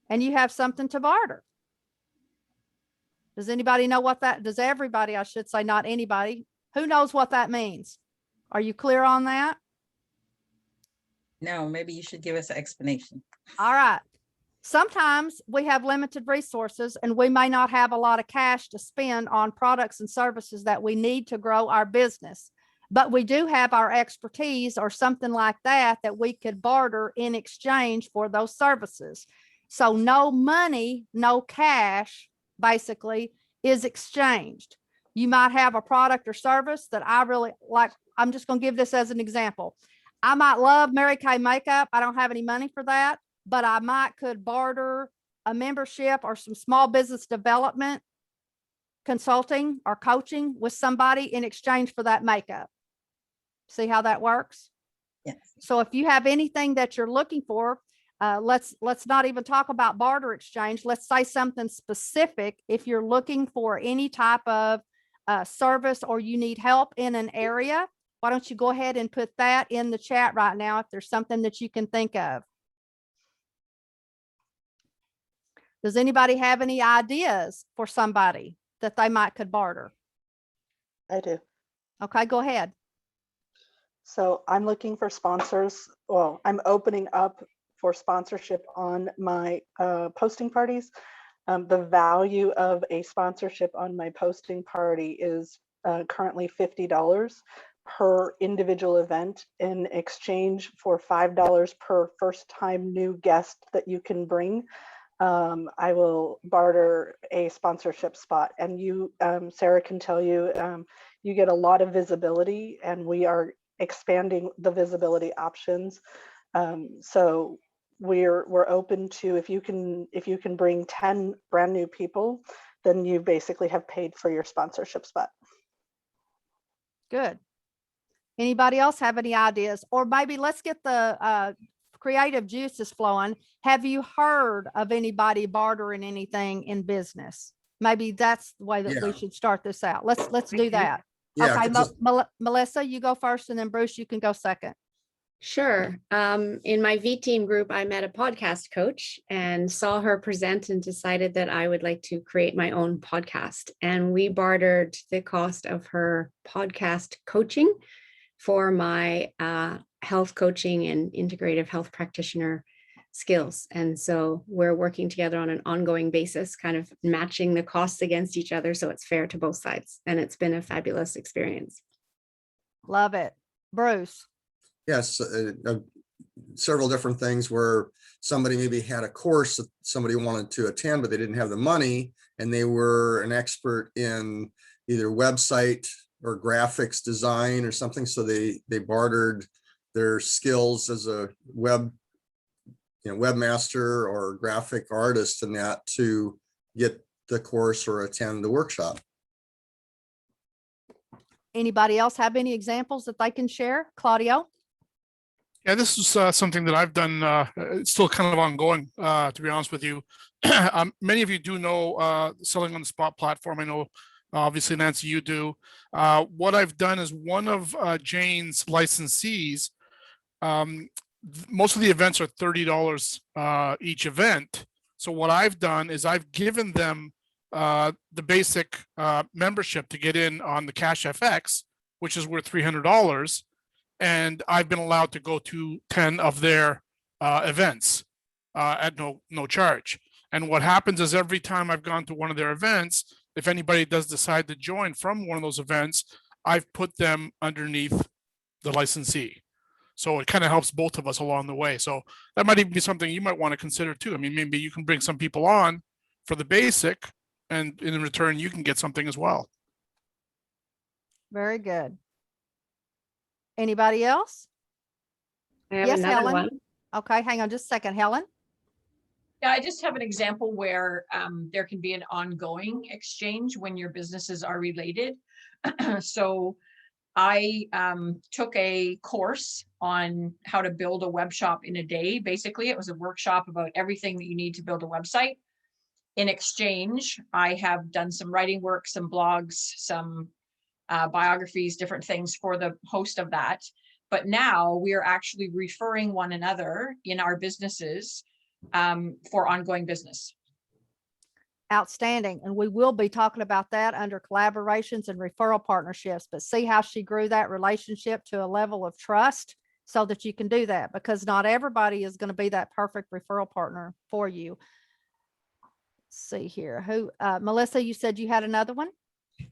and you have something to barter. Does anybody know what that, does everybody, I should say, not anybody, who knows what that means? Are you clear on that? No, maybe you should give us an explanation. All right. Sometimes we have limited resources and we may not have a lot of cash to spend on products and services that we need to grow our business, but we do have our expertise or something like that that we could barter in exchange for those services. So no money, no cash, basically, is exchanged. You might have a product or service that I really like. I'm just going to give this as an example. I might love Mary Kay makeup. I don't have any money for that, but I could barter a membership or some small business development consulting or coaching with somebody in exchange for that makeup. See how that works? Yes. So if you have anything that you're looking for, let's not even talk about barter exchange. Let's say something specific. If you're looking for any type of service or you need help in an area, why don't you go ahead and put that in the chat right now if there's something that you can think of. Does anybody have any ideas for somebody that they might could barter? I do. Okay, go ahead. So I'm looking for sponsors. Well, I'm opening up for sponsorship on my posting parties. The value of a sponsorship on my posting party is currently $50 per individual event in exchange for $5 per first time new guest that you can bring. I will barter a sponsorship spot, and you, Sarah can tell you, you get a lot of visibility, and we are expanding the visibility options. So we're open to, if you can bring 10 brand new people, then you basically have paid for your sponsorship spot. Good. Anybody else have any ideas? Or maybe let's get the creative juices flowing. Have you heard of anybody bartering anything in business? Maybe that's the way that we should start this out. Let's do that. Yeah, Okay, Melissa, you go first, and then Bruce, you can go second. Sure. In my V team group, I met a podcast coach and saw her present and decided that I would like to create my own podcast. And we bartered the cost of her podcast coaching for my health coaching and integrative health practitioner skills. And so we're working together on an ongoing basis, kind of matching the costs against each other so it's fair to both sides. And it's been a fabulous experience. Love it. Bruce. Yes, several different things where somebody maybe had a course that somebody wanted to attend, but they didn't have the money, and they were an expert in either website or graphics design or something. So they bartered their skills as a webmaster or graphic artist and that to get the course or attend the workshop. Anybody else have any examples that they can share? Claudio? Yeah, this is something that I've done. It's still kind of ongoing, to be honest with you. Many of you do know selling on the spot platform. I know, obviously, Nancy, you do. What I've done is one of Jane's licensees, most of the events are $30 each event. So what I've done is I've given them the basic membership to get in on the Cash FX, which is worth $300. And I've been allowed to go to 10 of their events at no charge. And what happens is every time I've gone to one of their events, if anybody does decide to join from one of those events, I've put them underneath the licensee. So it kind of helps both of us along the way. So that might even be something you might want to consider too. I mean, maybe you can bring some people on for the basic, and in return, you can get something as well. Very good. Anybody else? I have Yes, another Helen. one. Okay, hang on just a second, Helen. Yeah, I just have an example where there can be an ongoing exchange when your businesses are related. So I took a course on how to build a web shop in a day. Basically, it was a workshop about everything that you need to build a website. In exchange, I have done some writing work, some blogs, some biographies, different things for the host of that. But now we are actually referring one another in our businesses for ongoing business. Outstanding. And we will be talking about that under collaborations and referral partnerships, but see how she grew that relationship to a level of trust so that you can do that, because not everybody is going to be that perfect referral partner for you. Let's see here. Who, Melissa, you said you had another one?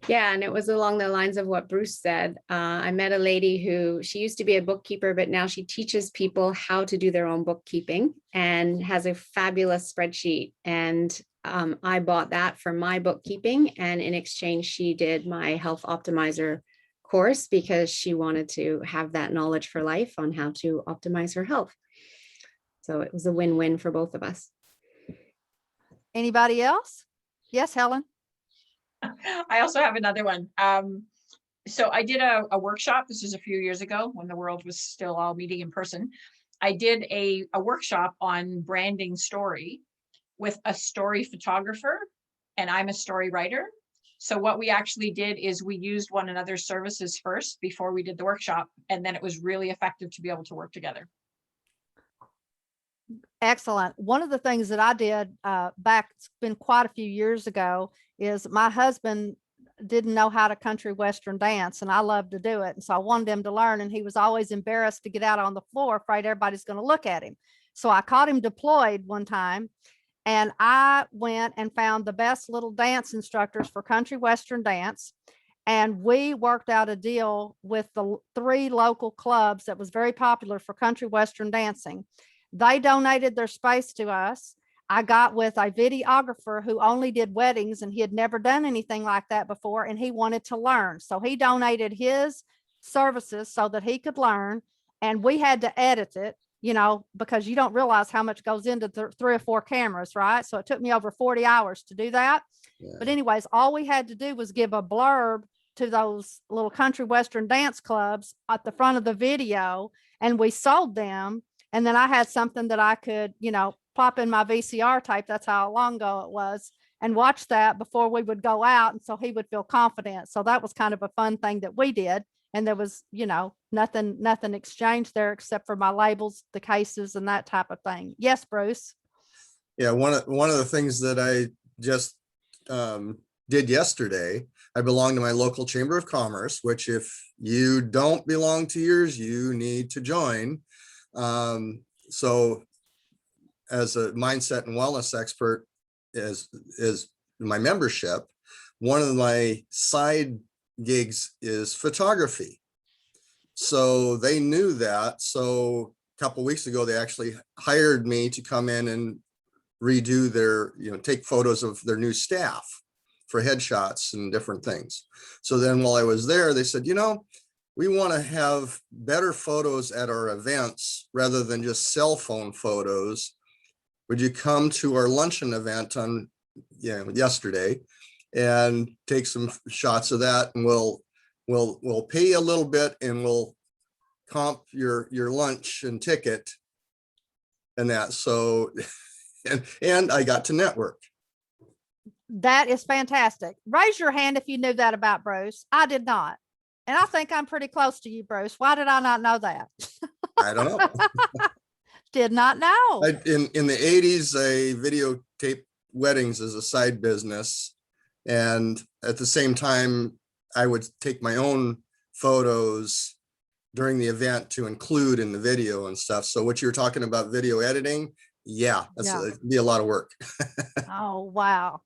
Yeah, and it was along the lines of what Bruce said. I met a lady who, she used to be a bookkeeper, but now she teaches people how to do their own bookkeeping and has a fabulous spreadsheet. And I bought that for my bookkeeping, and in exchange, she did my Health Optimizer course because she wanted to have that knowledge for life on how to optimize her health. So it was a win-win for both of us. Anybody else? Yes, Helen. I also have another one. So I did a workshop. This was a few years ago when the world was still all meeting in person. I did a workshop on branding story with a story photographer, and I'm a story writer. So what we actually did is we used one another's services first before we did the workshop, and then it was really effective to be able to work together. Excellent. One of the things that I did back, it's been quite a few years ago, is my husband didn't know how to country western dance, and I loved to do it. And so I wanted him to learn, and he was always embarrassed to get out on the floor, afraid everybody's going to look at him. So I caught him deployed one time, and I went and found the best little dance instructors for country western dance. And we worked out a deal with the 3 local clubs that was very popular for country western dancing. They donated their space to us. I got with a videographer who only did weddings, and he had never done anything like that before, and he wanted to learn. So he donated his services so that he could learn, and we had to edit it, you know, because you don't realize how much goes into 3 or 4 cameras, right? So it took me over 40 hours to do that. Yeah. But anyways, all we had to do was give a blurb to those little country western dance clubs at the front of the video, and we sold them. And then I had something that I could, you know, pop in my VCR tape. That's how long ago it was, and watch that before we would go out. And so he would feel confident. So that was kind of a fun thing that we did. And there was, you know, nothing exchanged there except for my labels, the cases, and that type of thing. Yes, Bruce. Yeah, one of the things that I just did yesterday, I belong to my local Chamber of Commerce, which if you don't belong to yours, you need to join. So as a mindset and wellness expert is my membership, one of my side gigs is photography. So they knew that. So a couple of weeks ago, they actually hired me to come in and redo their, you know, take photos of their new staff for headshots and different things. So then while I was there, they said, you know, we want to have better photos at our events rather than just cell phone photos. Would you come to our luncheon event on, you know, yesterday and take some shots of that, and we'll pay you a little bit, and we'll comp your lunch and ticket and that. So and I got to network. That is fantastic. Raise your hand if you knew that about Bruce. I did not. And I think I'm pretty close to you, Bruce. Why did I not know that? I don't know. Did not know. In the 80s, I videotaped weddings as a side business. And at the same time, I would take my own photos during the event to include in the video and stuff. So what you're talking about, video editing, yeah, it'd be a lot of work. Oh, wow.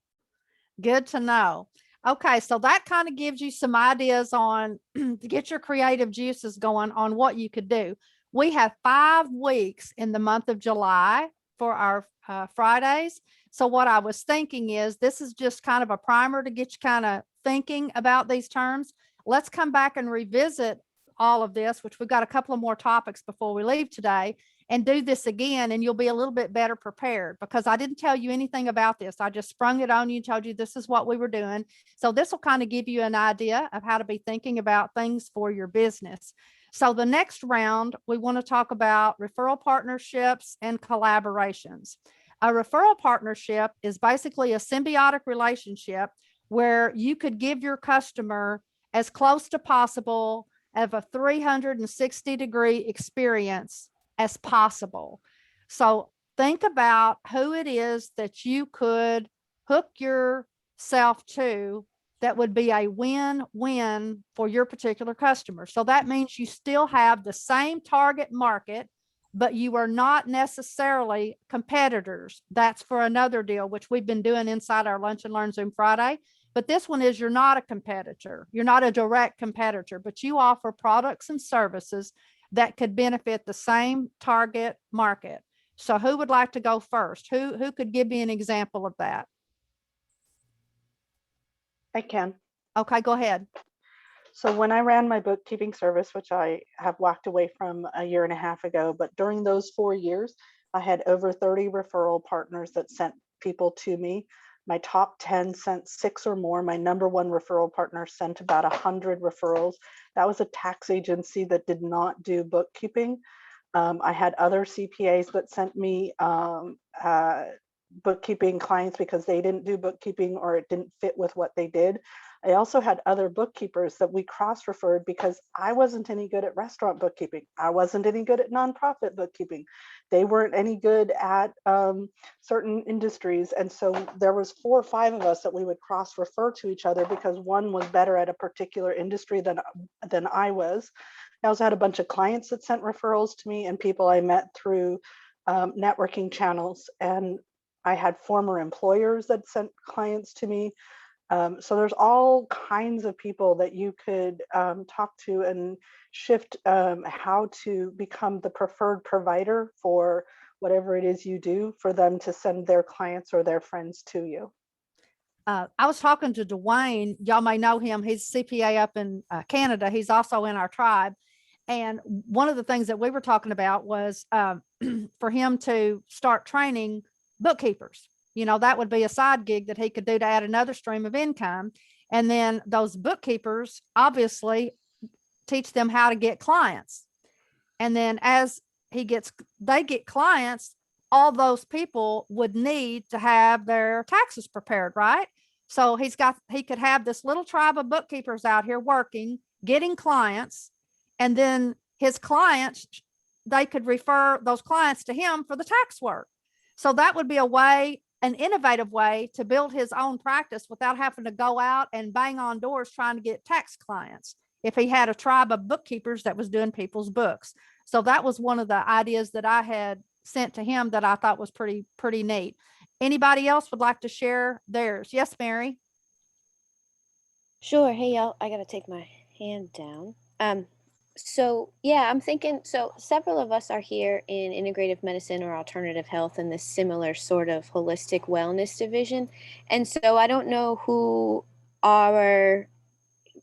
Good to know. Okay, so that kind of gives you some ideas on to get your creative juices going on what you could do. We have 5 weeks in the month of July for our Fridays. So what I was thinking is this is just kind of a primer to get you kind of thinking about these terms. Let's come back and revisit all of this, which we've got a couple of more topics before we leave today, and do this again, and you'll be a little bit better prepared, because I didn't tell you anything about this. I just sprung it on you and told you this is what we were doing. So this will kind of give you an idea of how to be thinking about things for your business. So the next round, we want to talk about referral partnerships and collaborations. A referral partnership is basically a symbiotic relationship where you could give your customer as close to possible of a 360-degree experience as possible. So think about who it is that you could hook yourself to that would be a win-win for your particular customer. So that means you still have the same target market, but you are not necessarily competitors. That's for another deal, which we've been doing inside our Lunch and Learn Zoom Friday. But this one is, you're not a competitor. You're not a direct competitor, but you offer products and services that could benefit the same target market. So who would like to go first? Who could give me an example of that? I can. Okay, go ahead. So when I ran my bookkeeping service, which I have walked away from a year and a half ago, but during those 4 years, I had over 30 referral partners that sent people to me. My top 10 sent 6 or more. My number one referral partner sent about 100 referrals. That was a tax agency that did not do bookkeeping. I had other CPAs that sent me bookkeeping clients because they didn't do bookkeeping or it didn't fit with what they did. I also had other bookkeepers that we cross-referred because I wasn't any good at restaurant bookkeeping. I wasn't any good at nonprofit bookkeeping. They weren't any good at certain industries. And so there was 4 or 5 of us that we would cross-refer to each other because one was better at a particular industry than I was. I also had a bunch of clients that sent referrals to me and people I met through networking channels. And I had former employers that sent clients to me. So there's all kinds of people that you could talk to and shift how to become the preferred provider for whatever it is you do for them to send their clients or their friends to you. I was talking to Dwayne. Y'all may know him. He's CPA up in Canada. He's also in our tribe. And one of the things that we were talking about was for him to start training bookkeepers. You know, that would be a side gig that he could do to add another stream of income. And then those bookkeepers obviously teach them how to get clients. And then as they get clients, all those people would need to have their taxes prepared, right? So he could have this little tribe of bookkeepers out here working, getting clients, and then his clients, they could refer those clients to him for the tax work. So that would be an innovative way to build his own practice without having to go out and bang on doors trying to get tax clients if he had a tribe of bookkeepers that was doing people's books. So that was one of the ideas that I had sent to him that I thought was pretty neat. Anybody else would like to share theirs? Yes, Mary. Sure. Hey, y'all, I got to take my hand down. So yeah, I'm thinking, so several of us are here in integrative medicine or alternative health in this similar sort of holistic wellness division. And so I don't know who our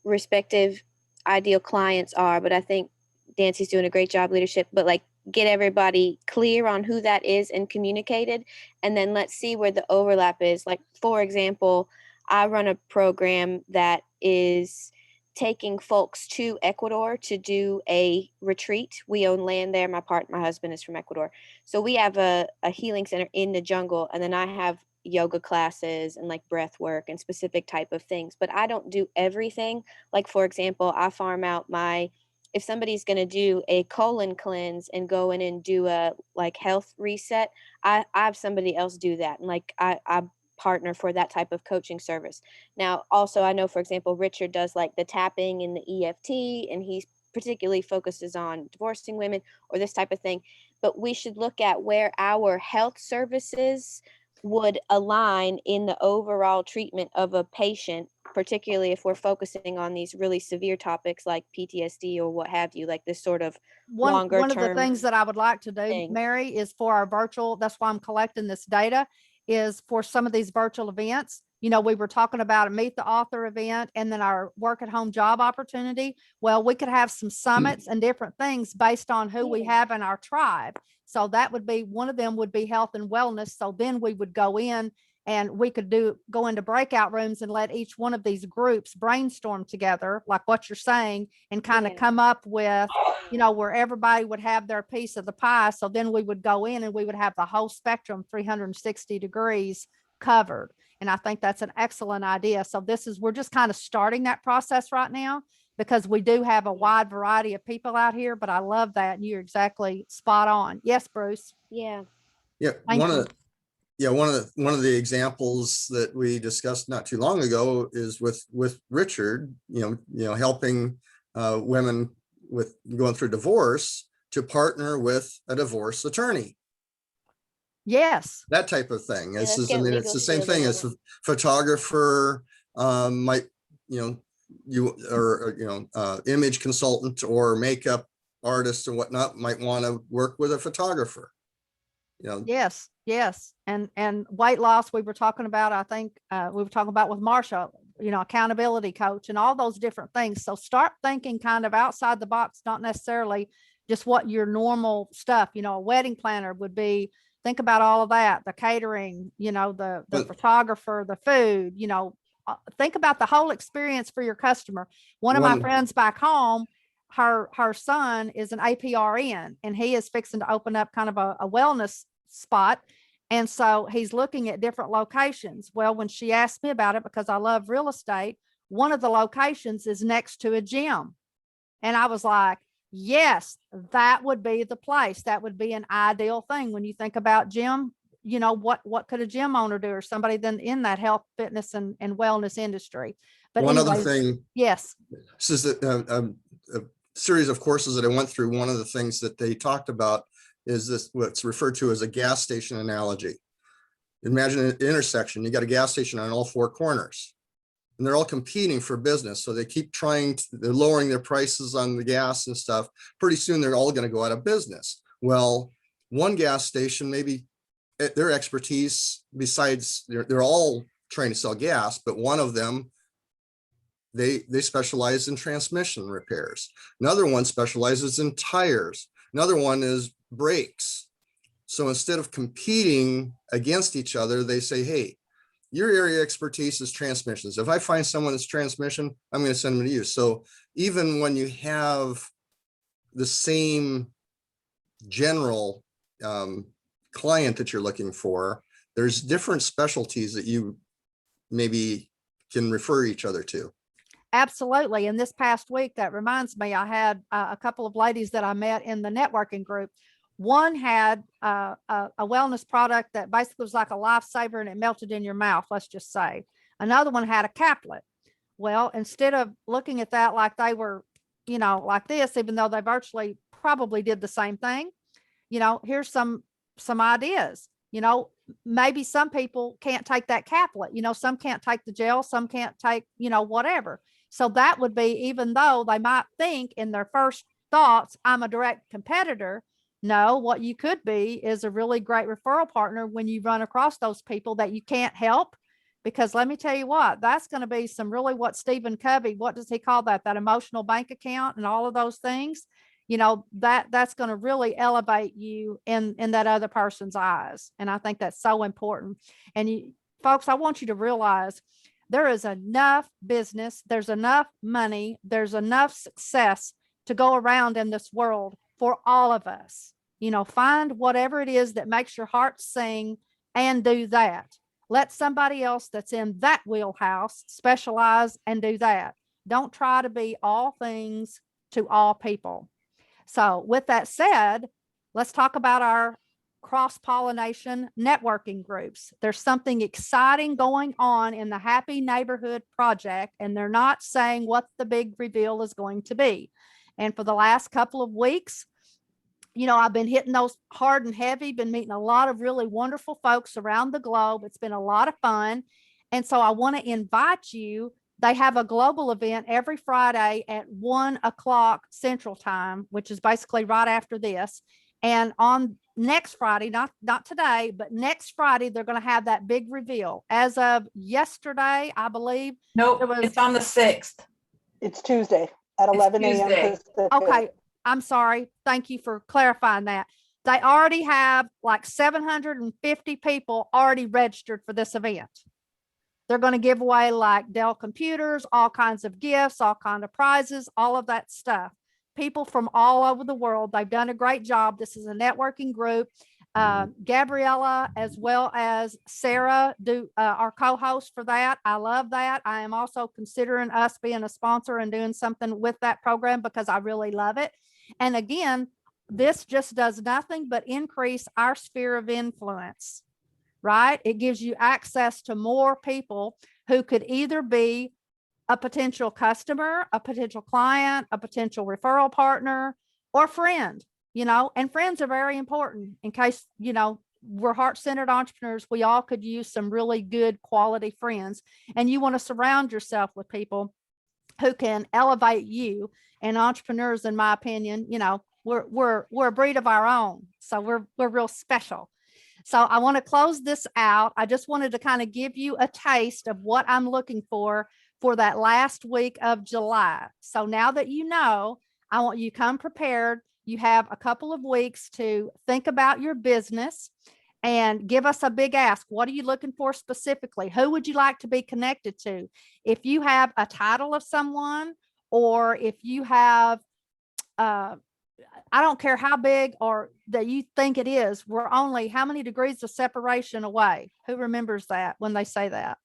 respective ideal clients are, but I think Nancy's doing a great job leadership, but like get everybody clear on who that is and communicated. And then let's see where the overlap is. Like, for example, I run a program that is taking folks to Ecuador to do a retreat. We own land there. My husband is from Ecuador. So we have a healing center in the jungle. And then I have yoga classes and like breath work and specific type of things, but I don't do everything. Like, for example, I farm out if somebody's going to do a colon cleanse and go in and do a like health reset, I have somebody else do that. And like, I partner for that type of coaching service. Now, also, I know, for example, Richard does like the tapping and the EFT, and he particularly focuses on divorcing women or this type of thing. But we should look at where our health services would align in the overall treatment of a patient, particularly if we're focusing on these really severe topics like PTSD or what have you, like this sort of longer term. One of the things that I would like to do, Mary, is for our virtual, that's why I'm collecting this data, is for some of these virtual events. You know, we were talking about a Meet the Author event and then our work at home job opportunity. Well, we could have some summits and different things based on who we have in our tribe. So that would be, one of them would be health and wellness. So then we would go in and we could go into breakout rooms and let each one of these groups brainstorm together, like what you're saying, and kind of come up with, where everybody would have their piece of the pie. So then we would go in and we would have the whole spectrum 360 degrees covered. And I think that's an excellent idea. So we're just kind of starting that process right now, because we do have a wide variety of people out here, but I love that. And you're exactly spot on. Yes, Bruce. Yeah. Yeah. Thank you. One of the examples that we discussed not too long ago is with Richard, helping women with going through divorce to partner with a divorce attorney. Yes. That type of thing. It's let's just, get it's legal the same shield thing on as it. a photographer might, image consultant or makeup artist or whatnot might want to work with a photographer. Yes. And weight loss, we were talking about, I think we were talking about with Marsha, accountability coach and all those different things. So start thinking kind of outside the box, not necessarily just what your normal stuff, a wedding planner would be. Think about all of that, the catering, the photographer, the food, think about the whole experience for your customer. One of my friends back home, her son is an APRN, and he is fixing to open up kind of a wellness spot. And so he's looking at different locations. Well, when she asked me about it, because I love real estate, one of the locations is next to a gym. And I was like, yes, that would be the place. That would be an ideal thing. When you think about gym, what could a gym owner do, or somebody then in that health, fitness and wellness industry? But one anyways, other thing. Yes. This is a series of courses that I went through. One of the things that they talked about is this, what's referred to as a gas station analogy. Imagine an intersection. You got a gas station on all four corners, and they're all competing for business. So they keep they're lowering their prices on the gas and stuff. Pretty soon they're all going to go out of business. Well, one gas station, maybe their expertise, besides they're all trying to sell gas, but one of them, they specialize in transmission repairs. Another one specializes in tires. Another one is brakes. So instead of competing against each other, they say, hey, your area expertise is transmissions. If I find someone that's transmission, I'm going to send them to you. So even when you have the same general client that you're looking for, there's different specialties that you maybe can refer each other to. Absolutely. And this past week, that reminds me, I had a couple of ladies that I met in the networking group. One had a wellness product that basically was like a lifesaver, and it melted in your mouth, let's just say. Another one had a caplet. Well, instead of looking at that like they were, like this, even though they virtually probably did the same thing, here's some ideas. Maybe some people can't take that caplet, some can't take the gel, some can't take, whatever. So that would be, even though they might think in their first thoughts, I'm a direct competitor. No, what you could be is a really great referral partner when you run across those people that you can't help. Because let me tell you what, that's going to be some really, what Stephen Covey, what does he call that? That emotional bank account and all of those things. That's going to really elevate you in that other person's eyes. And I think that's so important. And folks, I want you to realize there is enough business, there's enough money, there's enough success to go around in this world for all of us. Find whatever it is that makes your heart sing and do that. Let somebody else that's in that wheelhouse specialize and do that. Don't try to be all things to all people. So with that said, let's talk about our cross-pollination networking groups. There's something exciting going on in the Happy Neighborhood Project, and they're not saying what the big reveal is going to be. And for the last couple of weeks, I've been hitting those hard and heavy, been meeting a lot of really wonderful folks around the globe. It's been a lot of fun. And so I want to invite you. They have a global event every Friday at 1:00 Central Time, which is basically right after this. And on next Friday, not today, but next Friday, they're going to have that big reveal. As of yesterday, I believe. Nope, it's on the 6th. It's Tuesday at 11 a.m. Pacific. Okay, I'm sorry. Thank you for clarifying that. They already have like 750 people already registered for this event. They're going to give away like Dell computers, all kinds of gifts, all kinds of prizes, all of that stuff. People from all over the world. They've done a great job. This is a networking group. Gabriella as well as Sarah do our co-host for that. I love that. I am also considering us being a sponsor and doing something with that program because I really love it. And again, this just does nothing but increase our sphere of influence, right? It gives you access to more people who could either be a potential customer, a potential client, a potential referral partner, or friend. You know, and friends are very important in case, you know, we're heart-centered entrepreneurs. We all could use some really good quality friends, and you want to surround yourself with people who can elevate you. And entrepreneurs, in my opinion, you know, we're a breed of our own. So we're real special. So I want to close this out. I just wanted to kind of give you a taste of what I'm looking for that last week of July. So now that you know, I want you to come prepared. You have a couple of weeks to think about your business and give us a big ask. What are you looking for specifically? Who would you like to be connected to? If you have a title of someone, or if you have, I don't care how big or that you think it is, we're only how many degrees of separation away? Who remembers that when they say that?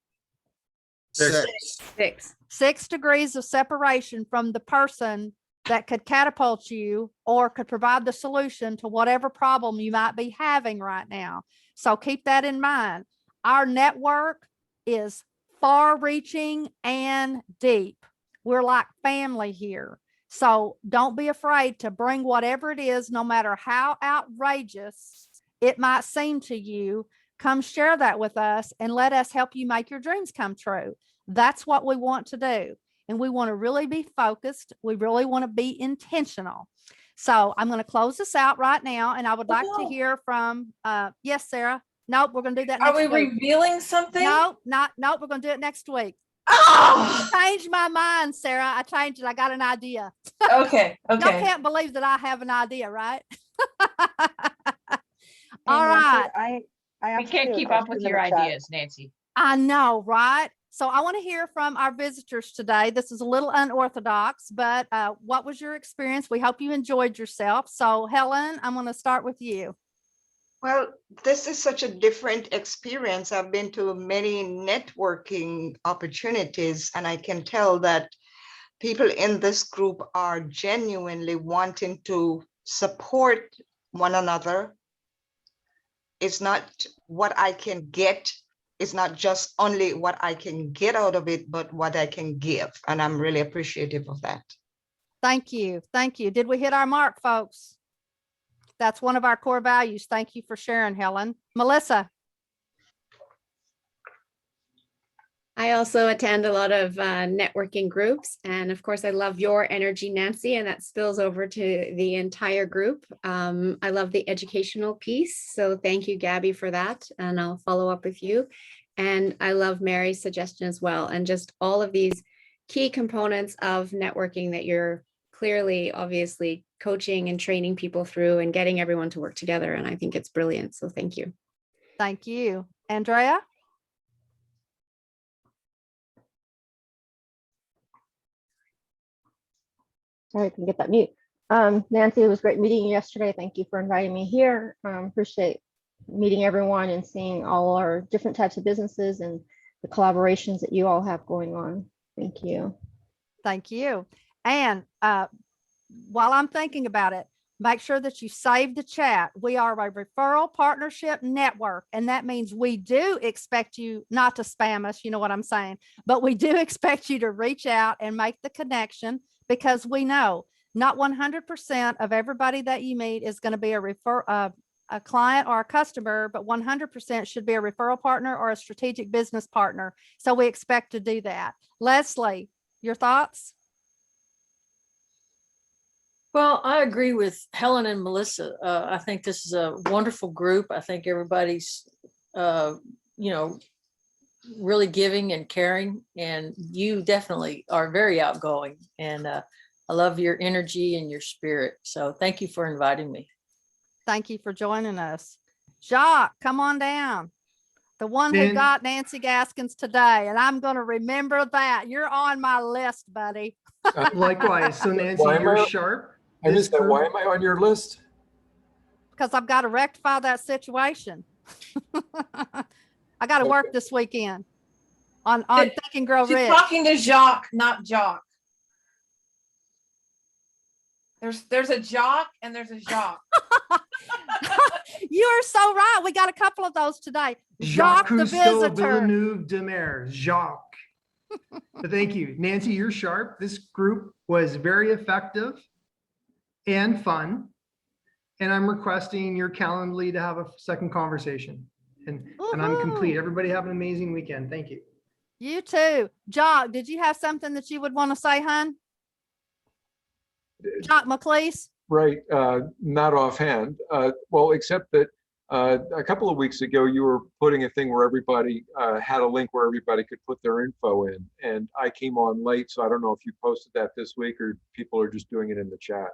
6. 6 degrees of separation from the person that could catapult you or could provide the solution to whatever problem you might be having right now. So keep that in mind. Our network is far reaching and deep. We're like family here. So don't be afraid to bring whatever it is, no matter how outrageous it might seem to you. Come share that with us and let us help you make your dreams come true. That's what we want to do. And we want to really be focused. We really want to be intentional. So I'm going to close this out right now. And I would like to hear from, yes, Sarah. Nope, we're going to do that next week. Are we revealing something? No, nope, we're going to do it next week. Oh! I changed my mind, Sarah. I changed it. I got an idea. Okay. Y'all can't believe that I have an idea, right? All Nancy, right. We can't keep up with your ideas, Nancy. I know, right? So I want to hear from our visitors today. This is a little unorthodox, but what was your experience? We hope you enjoyed yourself. So Helen, I'm going to start with you. Well, this is such a different experience. I've been to many networking opportunities, and I can tell that people in this group are genuinely wanting to support one another. It's not what I can get. It's not just only what I can get out of it, but what I can give. And I'm really appreciative of that. Thank you. Thank you. Did we hit our mark, folks? That's one of our core values. Thank you for sharing, Helen. Melissa. I also attend a lot of networking groups. And of course, I love your energy, Nancy, and that spills over to the entire group. I love the educational piece. So thank you, Gabby, for that. And I'll follow up with you. And I love Mary's suggestion as well. And just all of these key components of networking that you're clearly, obviously, coaching and training people through and getting everyone to work together. And I think it's brilliant. So thank you. Thank you. Andrea? Sorry, I can get that mute. Nancy, it was great meeting you yesterday. Thank you for inviting me here. Appreciate meeting everyone and seeing all our different types of businesses and the collaborations that you all have going on. Thank you. Thank you. And while I'm thinking about it, make sure that you save the chat. We are a referral partnership network, and that means we do expect you not to spam us, you know what I'm saying, but we do expect you to reach out and make the connection, because we know not 100% of everybody that you meet is going to be a client or a customer, but 100% should be a referral partner or a strategic business partner. So we expect to do that. Leslie, your thoughts? Well, I agree with Helen and Melissa. I think this is a wonderful group. I think everybody's, really giving and caring, and you definitely are very outgoing. And I love your energy and your spirit. So thank you for inviting me. Thank you for joining us. Jacques, come on down. The one who And- got Nancy Gaskins today, and I'm going to remember that. You're on my list, buddy. Likewise. So Nancy, Why am you're I- sharp. I This missed that. group- Why am I on your list? Because I've got to rectify that situation. I got to work this weekend on Think and Grow She's Rich. talking to Jacques, not Jock. There's a Jock and there's a Jacques. You are so right. We got a couple of those today. Jacques Jacques the Cousteau visitor. Villeneuve de Mer, Jacques. But thank you. Nancy, you're sharp. This group was very effective and fun. And I'm requesting your Calendly to have a second conversation. And I'm complete. Everybody have an amazing weekend. Thank you. You too. Jacques, did you have something that you would want to say, hon? Jacques McLeese? Right, not offhand. Well, except that a couple of weeks ago, you were putting a thing where everybody had a link where everybody could put their info in. And I came on late, so I don't know if you posted that this week or people are just doing it in the chat.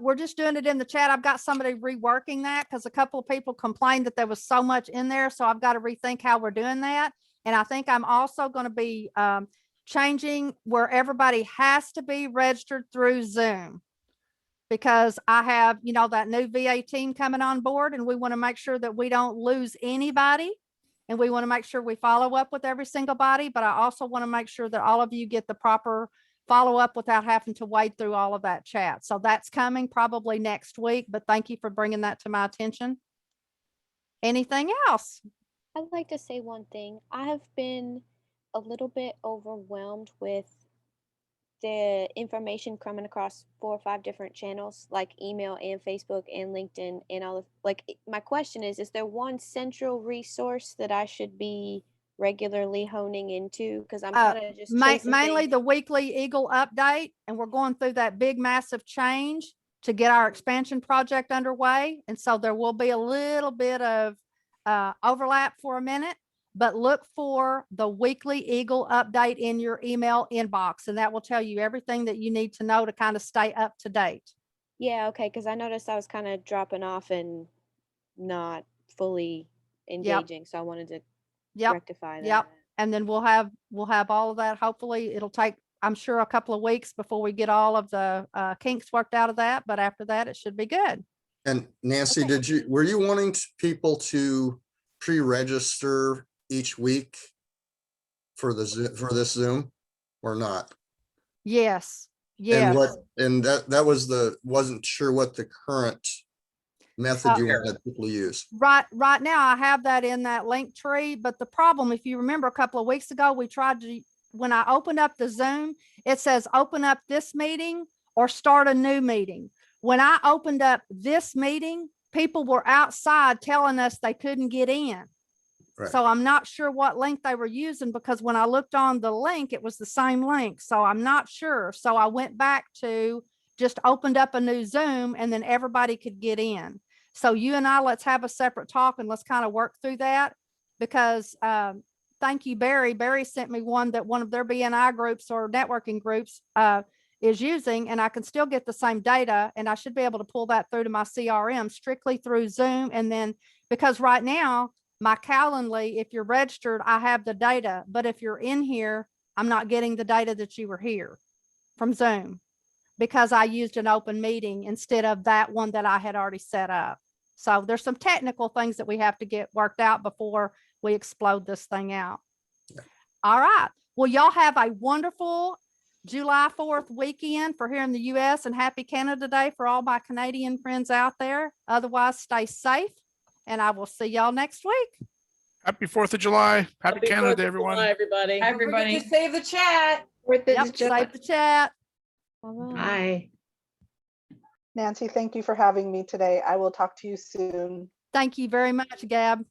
We're just doing it in the chat. I've got somebody reworking that because a couple of people complained that there was so much in there. So I've got to rethink how we're doing that. And I think I'm also going to be changing where everybody has to be registered through Zoom, because I have, you know, that new VA team coming on board, and we want to make sure that we don't lose anybody. And we want to make sure we follow up with every single body. But I also want to make sure that all of you get the proper follow up without having to wade through all of that chat. So that's coming probably next week, but thank you for bringing that to my attention. Anything else? I'd like to say one thing. I have been a little bit overwhelmed with the information coming across 4 or 5 different channels, like email and Facebook and LinkedIn and all of, like, my question is there one central resource that I should be regularly honing into? Because I'm kind of just chasing Mainly things. the weekly Eagle update, and we're going through that big massive change to get our expansion project underway. And so there will be a little bit of overlap for a minute, but look for the weekly Eagle update in your email inbox, and that will tell you everything that you need to know to kind of stay up to date. Yeah, okay, because I noticed I was kind of dropping off and not fully engaging, so I wanted to rectify that. Yep. And then we'll have all of that. Hopefully it'll take, I'm sure, a couple of weeks before we get all of the kinks worked out of that, but after that it should be good. And Nancy, were you wanting people to pre-register each week for this Zoom or not? Yes. Yes. And that was wasn't sure what the current method you wanted people to use. Right now I have that in that link tree, but the problem, if you remember a couple of weeks ago, we tried to, when I opened up the Zoom, it says open up this meeting or start a new meeting. When I opened up this meeting, people were outside telling us they couldn't get in. Right. So I'm not sure what link they were using, because when I looked on the link, it was the same link. So I'm not sure. So I went back to just opened up a new Zoom, and then everybody could get in. So you and I, let's have a separate talk and let's kind of work through that, because thank you, Barry. Barry sent me one that one of their BNI groups or networking groups is using, and I can still get the same data, and I should be able to pull that through to my CRM strictly through Zoom. And then, because right now my Calendly, if you're registered, I have the data, but if you're in here, I'm not getting the data that you were here from Zoom, because I used an open meeting instead of that one that I had already set up. So there's some technical things that we have to get worked out before we explode this thing out. All right. Well, y'all have a wonderful July 4th weekend for here in the US, and happy Canada Day for all my Canadian friends out there. Otherwise, stay safe, and I will see y'all next week. Happy 4th of July. Happy Canada Day, everyone. Bye, everybody. Everybody save the chat. Yep, save the chat. Bye. Nancy, thank you for having me today. I will talk to you soon. Thank you very much, Gab.